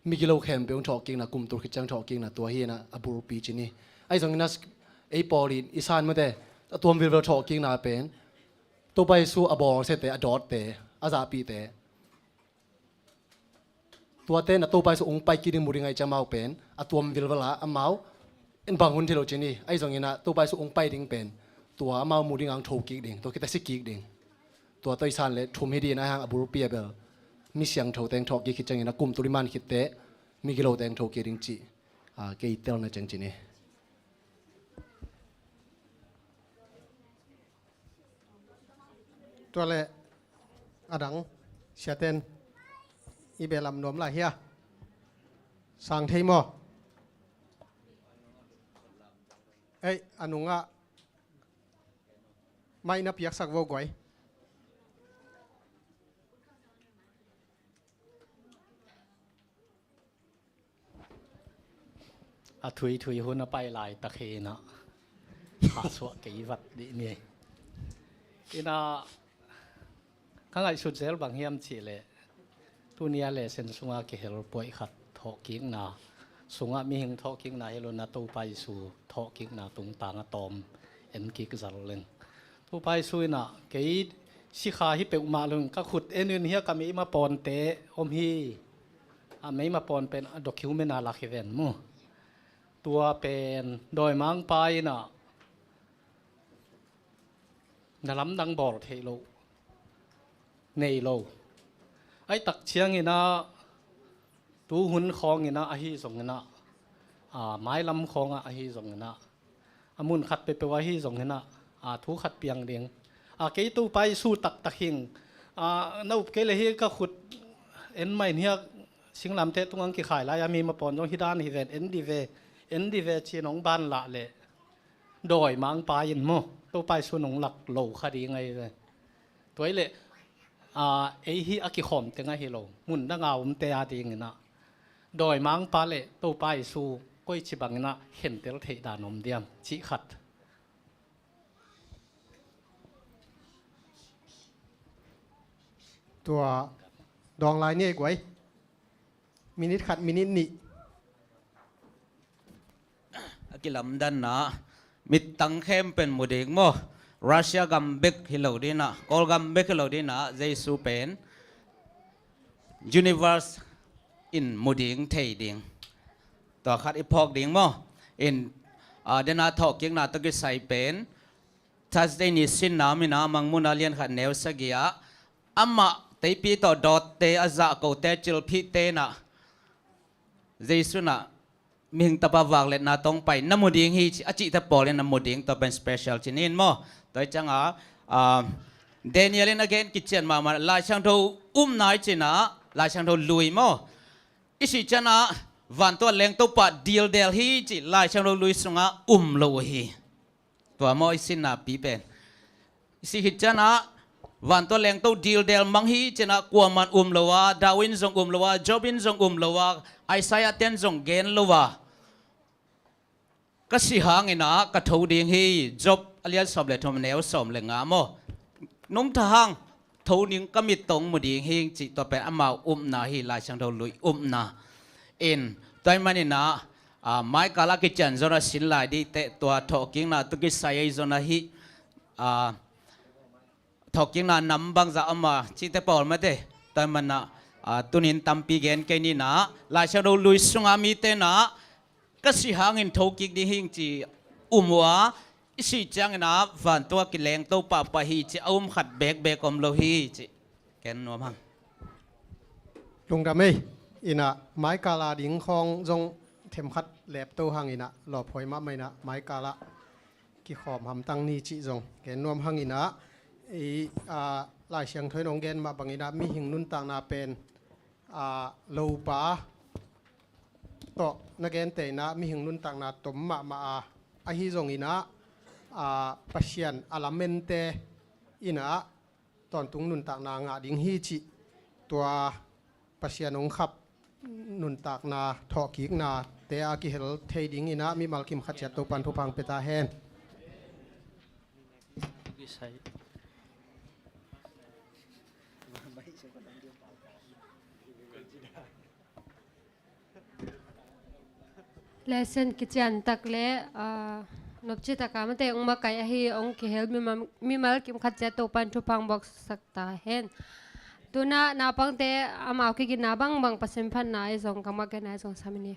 มีกิโลแคมเป็น talking นะกลุ่มตัวคิดจัง talking นะตัวเฮียนะอบูรุปีจีนี่ไอ้ตรงนี้นะไอ้ปอลีอีสานมาเดตัวมันเป็น talking นะเป็นตัวไปสู้อบอลเสร็จแต่อดอดแต่อาซาปีแต่ตัวเต้นตัวไปส่งไปกินมุริงไงจะมาเป็นตัวมันวิลเวลาเมาอินบางคนที่เราเจนี่ไอ้ตรงนี้นะตัวไปส่งไปดิ่งเป็นตัวเมามุริงอังโถกิกดิ่งตัวคิดแต่สิกิกดิ่งตัวตัวอีสานเลยทุ่มให้ดีนะฮะอบูรุปีเบลมีเสียงโถแต่งโถกิคิดจังนะกลุ่มตุริมันคิดเตะมีกิโลแต่งโถกิดิ่งจีเกี่ยเตลนะจังจีนี่ตัวเลยดังเชียเต้นอีเบลัมนมลายเฮียสั่งเทมออนุงะไม่นับยักษ์สักโวกไว้ถุยหุ่นไปลายตะเคนะขาสวะกี่วัดดีนี่อินาข้างไอสุดเซลบางเฮียมจีเลยตัวนี้เลยเส้นสุงาเกลป่วยขัดทอกิ้งนาสุงามีหิงทอกิ้งนาเฮโลนาตัวไปสู่ทอกิ้งนาตุงตางตอมเอ็นกิกจัลเลงตัวไปสู่น่ะเกี่ยสิขาฮิเปอุมาลงก็ขุดเอ็นเฮียก็มีมาปอนเตะอมฮีไม่มาปอนเป็นด็อกิวเมนาลักเวนมูตัวเป็นโดยมังไปน่ะนล้ำดังบอร์เทโลเนโลไอ้ตักเชียงนี่นะตู้หุ่นคองนี่นะอาฮีส่งนี่นะไม้ลำคองอาฮีส่งนี่นะมุนขัดไปว่าฮีส่งนี่นะทุขัดเปียงเดียงเกี่ยตู้ไปสู้ตักหิงน่าเกี่ยเลยฮีก็ขุดเอ็นไม่เนี่ยสิงลำเทตุงังกี่ขายแล้วมีมาปอนตรงที่ด้านฮิเวนเอ็นดีเวชีน้องบ้านละเลยโดยมังปลายินโมตู้ไปสู้น้องหลักโหลคดีไงเลยตัวไอ้เลยไอ้ฮีอากิขอมเต็งไอ้ฮิโลมุนดังเอาเตะดีเงี้ยนะ โดยมังปาเลตู้ไปสู่ก้อยชิบังนะเห็นเตลเทดานมเดียมชิขัด ตัวดองลายเนี่ยกวยมินิขัดมินินี่ กิลำดันนะมิดตังเข้มเป็นโมเดลโมรัสเซียกัมเบกฮิโลดีนะกอลกัมเบกฮิโลดีนะเจสูเป็นยูนิเวอร์สอินโมเดลเทดิงตัวขัดอีพอกดิงโมอินเดน่าทอกยังน่าตะกิใส่เป็นทัสเดนิสินนามินามังมุนาเลียนขัดแนวสกียอามาเตปีต่อดอทเตอาซาโกเตจิลพิเตนะเจสุนะมิงตะปาวากเล็ดนาตองไปน้ำมูดิงฮีอาจิตะปอเลน้ำมูดิงตัวเป็นสเปเชียลชินินโมตัวจังเดนิเอลินagain kitchen มาลายช่างโทนายจินะลายช่างโทลุยโมอิสิจันะวันตัวเล็งตัวปัดดีลเดลฮีจิลายช่างโทลุยสุงะลุยฮีตัวโมอิสินาปีเป็นอิสิหิจันะวันตัวเล็งตัวดีลเดลมังฮีจินะกวมันลัวดาวินซงลัวจอบินซงลัวไอซายาเตนซงเกนลัวก็สิหางนะกระทูดิงฮีจบอเลียสอบเลทอมเนวสอมเลงาโมนุ่มทางทูนิงก็มีตรงมุดิงฮีจิตัวเป็นอามานาฮีลายช่างทูลุยนาอินตัวมันนี่นะไม้กาลากิจันจนะสินลายดีเตตัวทอกิงนะตุกิสายจนะฮีทอกิงนะนำบางจะอามาจิตเตปอลมาเตตัวมันนะตุนินตัมปีเกนแค่นี้นะลายช่างทูลุยสุงามีเตนะก็สิหางอินทกิกดิหิงจีวะสิจังนะวันตัวกิเลงตัวป่าป่าฮีจีขัดเบกอมโลฮีจีแกนนัวมั้งลุงดำไม่อินะไม้กาลาดิงของจงเทมขัดแหลบตัวหังอินะหลอบหอยมาไม่นะไม้กาลากี่ขอบหำตั้งนี่จีจงแกนนัวหังอินะลายเชียงถอยนองแกนมาบางอินะมีหิงนุ่นต่างนาเป็นโลปาต่อนักเรียนเตนะมีหิงนุ่นต่างนาตมมาอาฮิจงอินะปัศยันอาลาเมนเตอินะตอนตุงนุ่นต่างนางาดิงฮีจิตัวปัศยันองขับนุ่นต่างนาทอกิกนาเตอากิเฮลเทดิงอินะมีมัลคิมขัดจัดตัวปันทุพังเปตาเฮนเลเซนกิจันตักเลนบจิตกามเตองมาไกฮีองกิเฮลมีมัลกิมขัดเจตปันทุพังบอกสักตาเห็นตัวน่ะนาปังเตอามาวกิกินาบังบังปัสสิมพันนายสองกามากันนายสองสามินี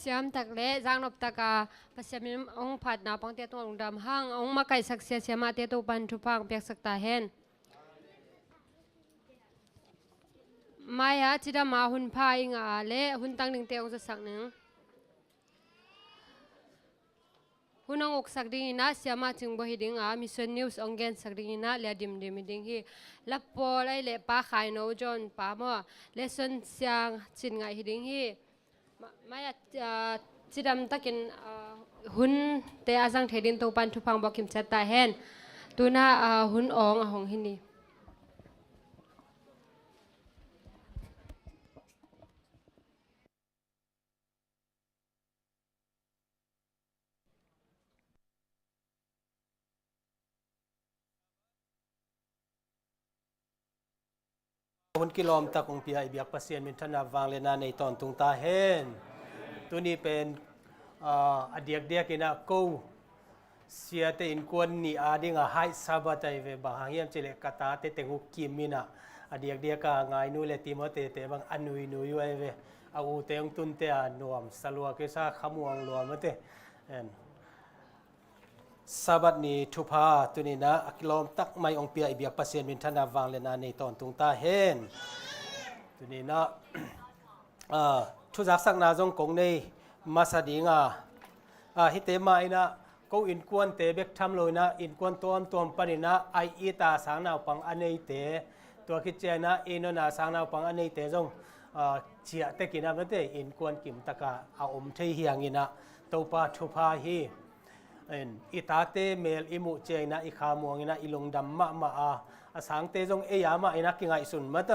siam tak le jang nop taka pasiam min ong phat na pang te tong dam hang ong ma kai sak sia siama te to pan thu pang pek sak ta hen maya chida ma hun pha inga le hun tang ning te ong sa sak ning hunang ok sak ding ina siama chung bo hiding a mission news ongen sak ding ina le dim dim ding hi lapo lai le pa khai no jon pa mo lesson siang chin ngai hiding hi maya chidam takin hun te azang thedin to pan thu phang bokim chata hen tuna hun ong a hong hiniคนกิโลมตะคงเปียไอเบียกปัสเซียนมินทนาวังเลนาในตอนตุงตาเห็นตัวนี้เป็นอดียกเดียกินะกูเสียแต่อินกวนนี่อาดิงาไฮซาบัตไอเวบางเฮียมเจเลกตาเตเตงุกิมินะอดียกเดียกางายนูเลติมเตเตบางอนุยนูยไอเวอาอูเตงตุนเตอนวมสลัวกิซาขมวงรวมเตสาบัดนี้ทุพาตัวนี้นะกิโลมตักไม่องเปียไอเบียกปัสเซียนมินทนาวังเลนาในตอนตุงตาเห็นตัวนี้นะทุจักสักนาจงกงในมาสดีงาฮิเตมาอินะก็อินกวนเตเบกทำเลยนะอินกวนตัวปนินะไออีตาสังนาวปังอันในเตตัวคิดเจนะอินนาสังนาวปังอันในเตจงเจียเตกินะมันเตอินกวนกิมตะกาเอาอมเทียงอินะตัวปาทุพาฮีอิตาเตเมลอิมุเจนะอิขามวงอินะอิลงดัมมาสังเตจงเอยามาอินะกิงไอสุนมาเต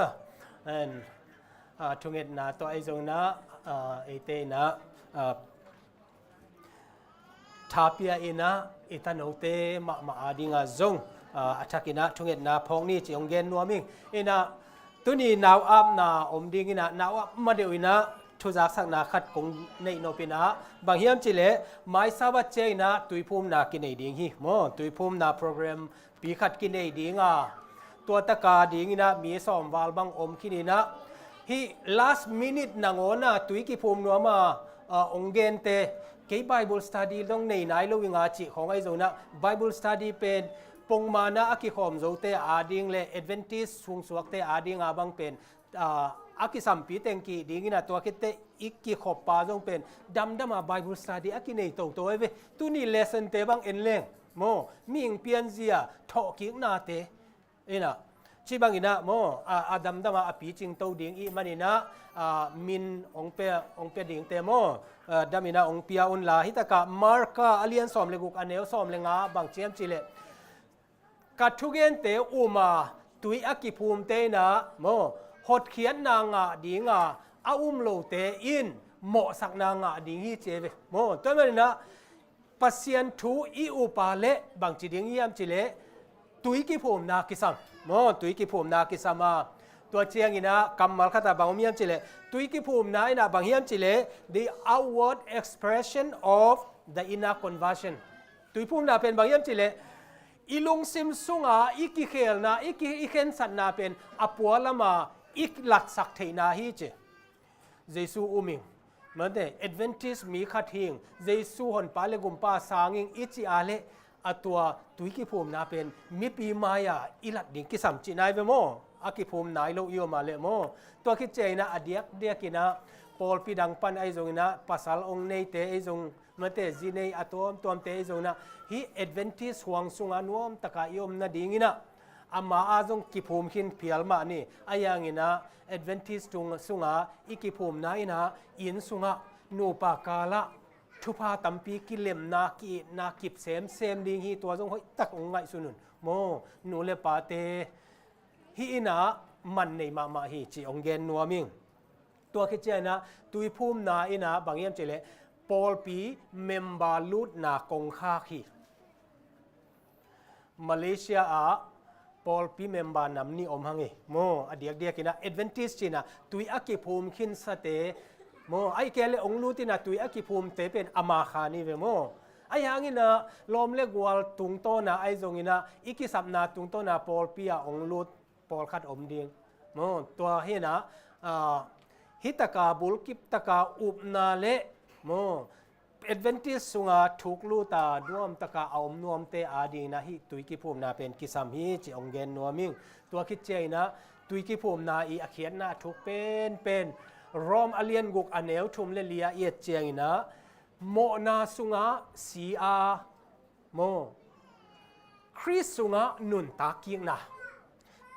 ทุงเอ็ดนะตัวไอจงนะเอเตนะทาเปียอินะอิตาโนเตมาดิงาจงอัฐกินะทุงเอ็ดนะพองนี่จิองเกนนัวมิงอินะตัวนี้นาวอับนะอมดิงอินะนาวอับมาเดียวอินะทุจักสักนาขัดกงในโนปินะบางเฮียมจิเลไม่ทราบว่าเจนะตุยภูมินากินในดิ่งฮีโมตุยภูมินาโปรแกรมปีขัดกินในดิ่งตัวตะกาดิ่งนะมีสอมวาลบังอมกินนะฮี last minute นางโอนะตุยกิภูมินัวมาองเกนเตเกี่ย Bible study ต้องในไหนลูกงาจิของไอ้โจนะ Bible study เป็นปงมานะอากิขอมโจเตอาดิ่งเล Adventist สุงสวกเตอาดิ่งบังเป็นอากิสัมปีเต็งกีดิ่งนะตัวคิดเตอีกกีขอบปาจงเป็นดำมา Bible study อากิในตัวเว้ตัวนี้ lesson เตบังเอ็นเลงโมมีอิงเปียนเสียทอกิกนาเตนะชีบังอินะโมดำมาอปีจิงตัวดิ่งอีมันอินะมินองเปียดิ่งเตโมดำอินะองเปียอุนลาฮิตะกะมาร์กาอเลียนสอมเลกุกอันเนวสอมเลงาบางเจียมจิเลกัดทุเกนเตอุมาตุยอากิภูมิเตนะโมหดเขียนนางดิ่งอาโลเตอินเหมาะสักนางดิ่งฮีเจเวโมตัวมันนะปัสเซียนทูอีอุปาเลบางจีดิ่งยามจิเลตุยกิภูมินากิสัมโมตุยกิภูมินากิสัมตัวเชียงอินะกัมมัลคาตาบางมียมจิเลตุยกิภูมินาอินะบางยามจิเล the outward expression of the inner conversion ตุยภูมินาเป็นบางยามจิเลอีลุงซิมซุงอีกิเคลนะอีเคนสันนาเป็นอปัวละมาอีกหลัดสักเทนาฮีเจเยซูอุมิงเหมือนเดอ Adventist มีขัดหิงเยซูหอนปาเลกุมปาสางิงอิจิอาเลอตัวตุยกิภูมินาเป็นมิปีมายาอิลัดดิ่งกิสัมจินายเวโมอากิภูมินายโลอิโอมาเลโมตัวคิดเจนะอเดียกินะปอลปีดังปันไอจงนะภาษาองเนเตไอจงเมื่อเตจีเนอตัวเตไอจงนะฮีเอดเวนทิสหวงสุงานวมตะกายอมนาดิ่งนะอามาอาจงกิภูมิหินเพียลมานี่อายังอินะเอดเวนทิสตุงสุงาอีกิภูมินาอินะอินสุงานูปากาละทุพาตัมปีกิเลมนากิบเซมดิ่งฮีตัวจงหอยตักองไงสุนุนโมนูเลปาเตฮีอินะมันในมาฮีจีองเกนนัวมิงตัวคิดเจนะตุยภูมินาอินะบางอย่างเจเลปอลปีเมมบาลูดนากงคาคีมาเลเซียปอลปีเมมบานำนี่อมหังโมอเดียกินะเอดเวนทิสจีนะตุยอากิภูมิขินสเตโมไอเกลองลูตินะตุยอากิภูมิเตเป็นอามาคานีเวโมไอหังอินะลมเล็กวัลตุงโตนะไอจงอินะอีกิสับนาตุงโตนะปอลปีองลูดปอลคัดอมดิงโมตัวเฮนะฮิตกาบุลกิปตกาอุบนาเล โมเอดเวนติสสุงาถูกลูตาน่วมตะกาเอาน่วมเตอาดีนะฮิตุยกิภูมินาเป็นกิสัมฮีจิองเกนนัวมิงตัวคิดเจนะตุยกิภูมินาอีอเขียนนาถูกเป็นรอมอเลียนกุกอเนวทุมเลเลียเอียดเจียงนะโมนาสุงาสีอาโมคริสสุงานุนตากิงนะ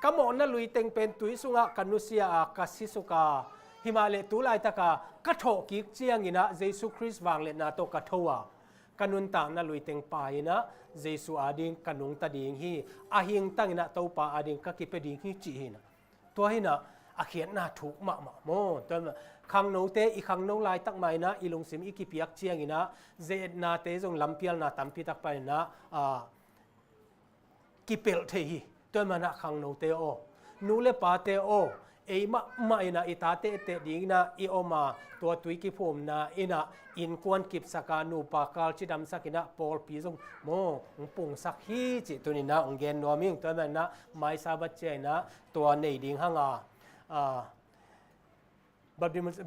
กะโมนะลุยเต็งเป็นตุยสุงากันุเซียอากาสิสุกาฮิมาเลตุไลตะกากะโถกิกเจียงอินะเยซูคริสต์วางเลนาโตกะโทวากันุนตางนะลุยเต็งปายนะเยซูอาดิงกันุงตะดิงฮีอาหิงตังอินะโตปาอาดิงกะกิเปดิงฮีจิฮินะตัวฮินะอาเขียนนาถูกมะโมตัวขังโนเตอีขังโนลายตักไมนะอีลงซิมอีกิเปียกเจียงอินะเจดนาเตจงลำเปียลนาตัมพิตักไปนะกิเปลเทฮีตัวมันนะขังโนเตโอนูเลปาเตโอเอมะอินะอิตาเตเตดิงนะอีโอมาตัวตุยกิภูมินะอินะอินกวนกิบสกานูปากาลจิดำสักินะปอลปีซงโมปุ่งสักฮีจิตุนินะองเกนนัวมิงตัวมันนะไม่ทราบเจนะตัวในดิงหัง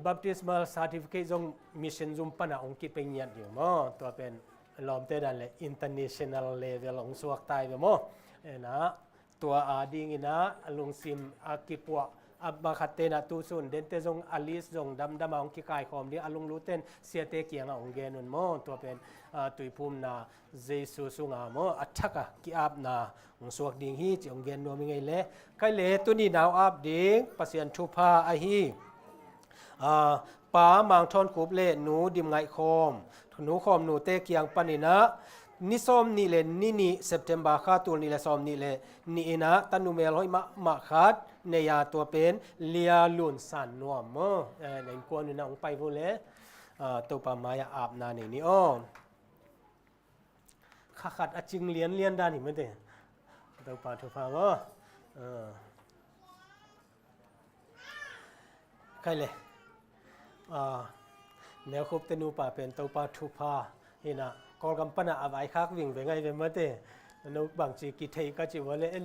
baptismal certificate จง mission จุมปนะองค์กิเป็นยันอยู่มั้งตัวเป็นลอมเตดันเลย international level องค์สวกไตไปมั้งนะตัวอาดิงินะลุงซิมอากิปัวอับมาขัดเตนะตูซุนเดนเตจงอลิสจงดำองค์กิกายคอมดีอลุงรู้เต้นเสียเตเกียงองค์เกนุนมั้งตัวเป็นตุยภูมินาเจสุสุงามั้งอัชกะกิอาบนาองค์สวกดิ่งฮีจิองค์เกนนัวมิไงเล่ใครเล่ตัวนี้นาวอาบดิ่งปัสยันทุพาไอฮีป้ามังทอนคูบเล่หนูดิมไงคอมหนูคอมหนูเตเกียงปนินะนิซอมนี่เลนี่เซปเทมเบอร์ข้าตัวนี่เลซอมนี่เลนี่นะตันนูเมลห้อยมาขัดในยาตัวเป็นเลียลุนสันนัวมในกวนนี่นะองไปพูดเลยตัวปามายาอาบนานี่อ้อขัดอจิงเลียนด้านนี่ไม่ได้ตัวปาทุพาวะใครเลยแนวคุบเตนูป่าเป็นตัวปาทุพาเห็นนะกอลกัมปนาอวัยคักวิ่งไปไงเป็นเมื่อเตนกบางจีกิเทก็จีว่าเล่น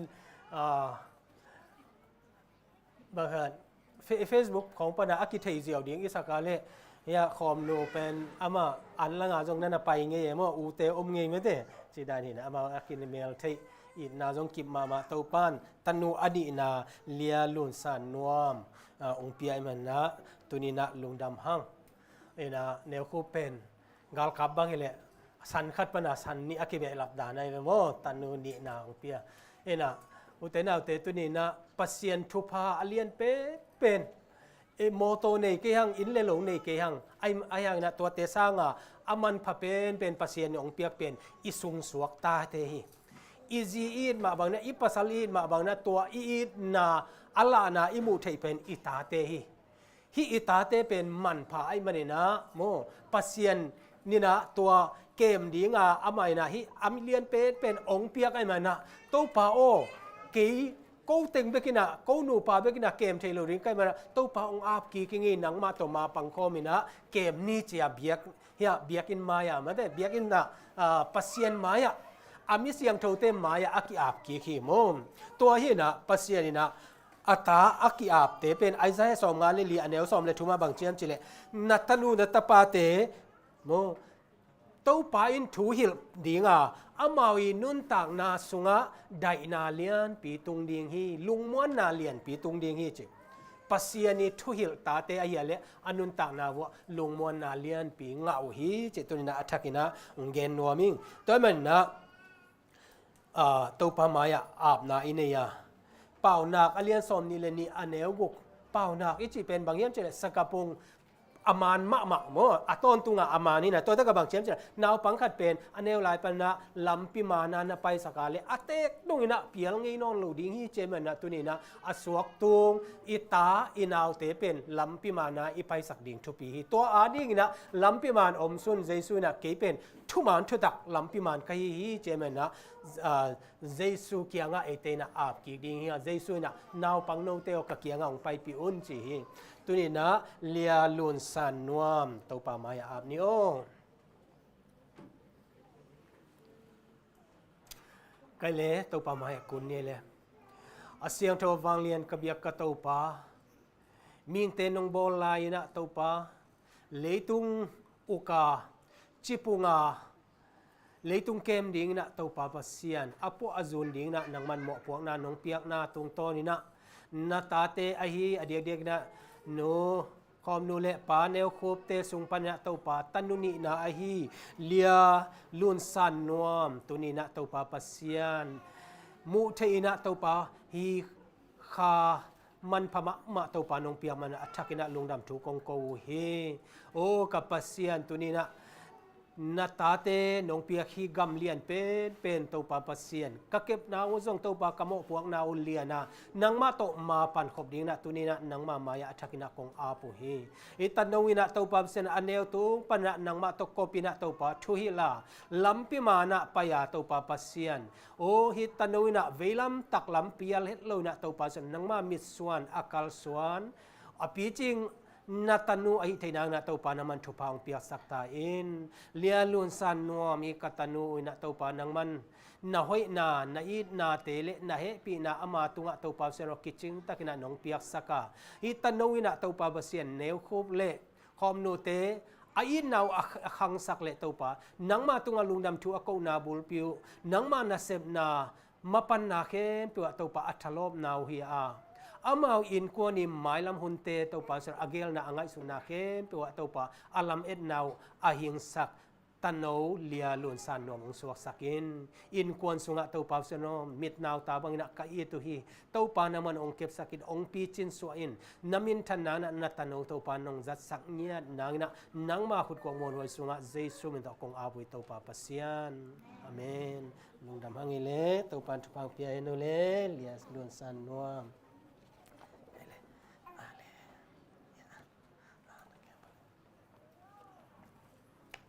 บางคนเฟซบุ๊กของปนาอักิเทเสียวดิ้งอิสกาเล่ยาคอมโนเป็นอามาอันละงาจงนั่นไปไงมั่วอูเตอมไงไม่เตจีดานี่นะอามาอักินเมลเทอินาจงกิบมาตัวปานตันูอดีนาเลียลุนสันนวมองเปียมันนะตัวนี้นะลุงดำหังนะแนวคู่เป็นกาลขับบางเลยสันขัดปนาสันนี่อากิเบหลับดาในเมื่อตันูนี่นาองเปียนะอุตนาเตตัวนี้นะปัสเซียนทุพาอเลียนเป็นโมโตในเกียงอินเลหลงในเกียงไอ้ยังนะตัวเตสร้างอามันพะเป็นปัสเซียนองเปียเป็นอิสุงสวกตาเตหีอีจีอีดมาบางนะอีปัสสลีดมาบางนะตัวอีดนาอัลลานาอิมูเทเป็นอิตาเตฮีฮิอิตาเตเป็นมันพาไอมันนะโมปัสเซียนนี่นะตัวเกมดีงาอามัยนะฮิอามิเลียนเป็นองเปียกไอมันนะตัวปาโอกีกูเต็งเบกินะกูหนูปาเบกินะเกมเทโลริงไกมันนะตัวปาองอาบกีกิงินังมาตัวมาปังโคมินะเกมนี้จะเบียกเฮียเบียกินมายามันแต่เบียกินนะปัสเซียนมายาอามิเสียงโทเตมายาอักอาบกีขีมมตัวเฮียนะปัสเซียนนี่นะอัตาอักอาบเตเป็นไอซ์ให้สอมงานเลยลีอันเดียวสอมเลยทุมาบางเชียนจิเลนัตนูนัตปาเตโมตัวปาอินทูฮิลดิงอามาวินุนต่างนาสุงะไดนาเลียนปีตุงดิงฮีลุงม้วนนาเลียนปีตุงดิงฮีจิปัสเซียนีทูฮิลตาเตอเฮียเลอนุนต่างนาวะลุงม้วนนาเลียนปีงาฮีจิตุนินาอัฐกินะองเกนนัวมิงตัวมันนะตัวปามายาอาบนาอินเนียเป่าหนักอเลียนสอมนิเลนีอเนวกุกเป่าหนักอิจิเป็นบางอย่างเจริญสกปงอามานมะโมอัตอนตุงอามานี่นะตัวตะกับบางเชียมเจริญนาวปังขัดเป็นอเนวลายปันนะลำปิมานานะไปสกาเลอเตกตรงนี้นะเปียงงี้นอนหลูดิ้งฮีเจมันนะตัวนี้นะอสวกตุงอิตาอินาวเตเป็นลำปิมานาอิไปสักดิ่งทุปีตัวอาดิ้งนะลำปิมานอมซุนเจสุนะเกเป็นทุมานทุดักลำปิมานกะฮีเจมันนะเจสุเกียงะเอเตนะอาบกีดิ่งฮีเจสุนะนาวปังโนเตโอกะเกียงะองไปปีอุนจีฮีตัวนี้นะเลียลุนสันนวมตัวปามายาอาบนี่โอไกเลตัวปามายากุนนี่เลยอาเซียงตัววังเลียนกับยักกะตัวปามิงเตนงโบลายนะตัวปาเลตุง อุกาจิปุงาleitung kem ding na to pa pasian apo azun ding na nang man mo puak na nong piak na tung to ni na tate ahi adiak na no khom nu le pa neu khop te sung pan na to pa tanuni na ahi lia lun san nuam tuni na to pa pasian mu thei na to pa hi khaมันพมะมาตัวปานงเปียมันอัฐกินะลงดำถูกกงโกเฮโอ้กับปัสเซียนตัวนี้นะนาตาเตนงเปียขี้กำเลียนเป็นตัวปาปัสเซียนก็เก็บนาวจงตัวปากโมพวกนาวเลียนะนังมาโตมาปันขบดิ้งนะตัวนี้นะนังมามายาอัฐกินะกงอาปุเฮอิตันนวินะตัวปาปัสเซียนอันเนวตุงปนะนังมาโตกปินะตัวปาทุหิลาลัมปิมานะปยาตัวปาปัสเซียนโอ้ฮิตันนวินะเวลัมตักลัมเปียลเฮตโลนะตัวปาปัสเซียนนังมามิสวนอากาลสวนอภิจิงนาตานูไอเทนางนาตัวปานามันทุพางเปียสักตาอินเลียลุนสันนัวมีกัตานูนาตัวปานังมันนาห้อยนาอีนาเตเลนาเฮปีนาอามาตุงตัวปาเซโรกิจิงตะกินาหนองเปียสักาฮิตานูนาตัวปาบเซียนเนวคูบเลคอมนูเตไอ้นาวขังสักเลตัวปานังมาตุงลุงดำชัวกูนาบุลปิวนังมานาเซบนามาปันนาเข้มตัวตัวปาอัฐลบนาวเฮียอามาอินกวนิมหมายลำหุนเตตัวปาสระเกลนาอังไงสุนาเข้มตัวปาอาลัมเอ็ดนาวอาหิงสักตันโนเลียลุนสานนวมสวกสักินอินกวนสุงะตัวปาสนอมิดนาวตาบังนักกะอีตุฮีตัวปานามันองเก็บสักินองปีจินสวอินนามินทันนานาตันโนตัวปานองจัดสักเนียนางนะนางมาขุดกวงมวลไว้สุงะเจสุมินตอกงอาบุยตัวปาปัสยานอาเมนลุงดำหังอิเลตัวปานทุพังเปียเอโนเลเลียลุนสานนวม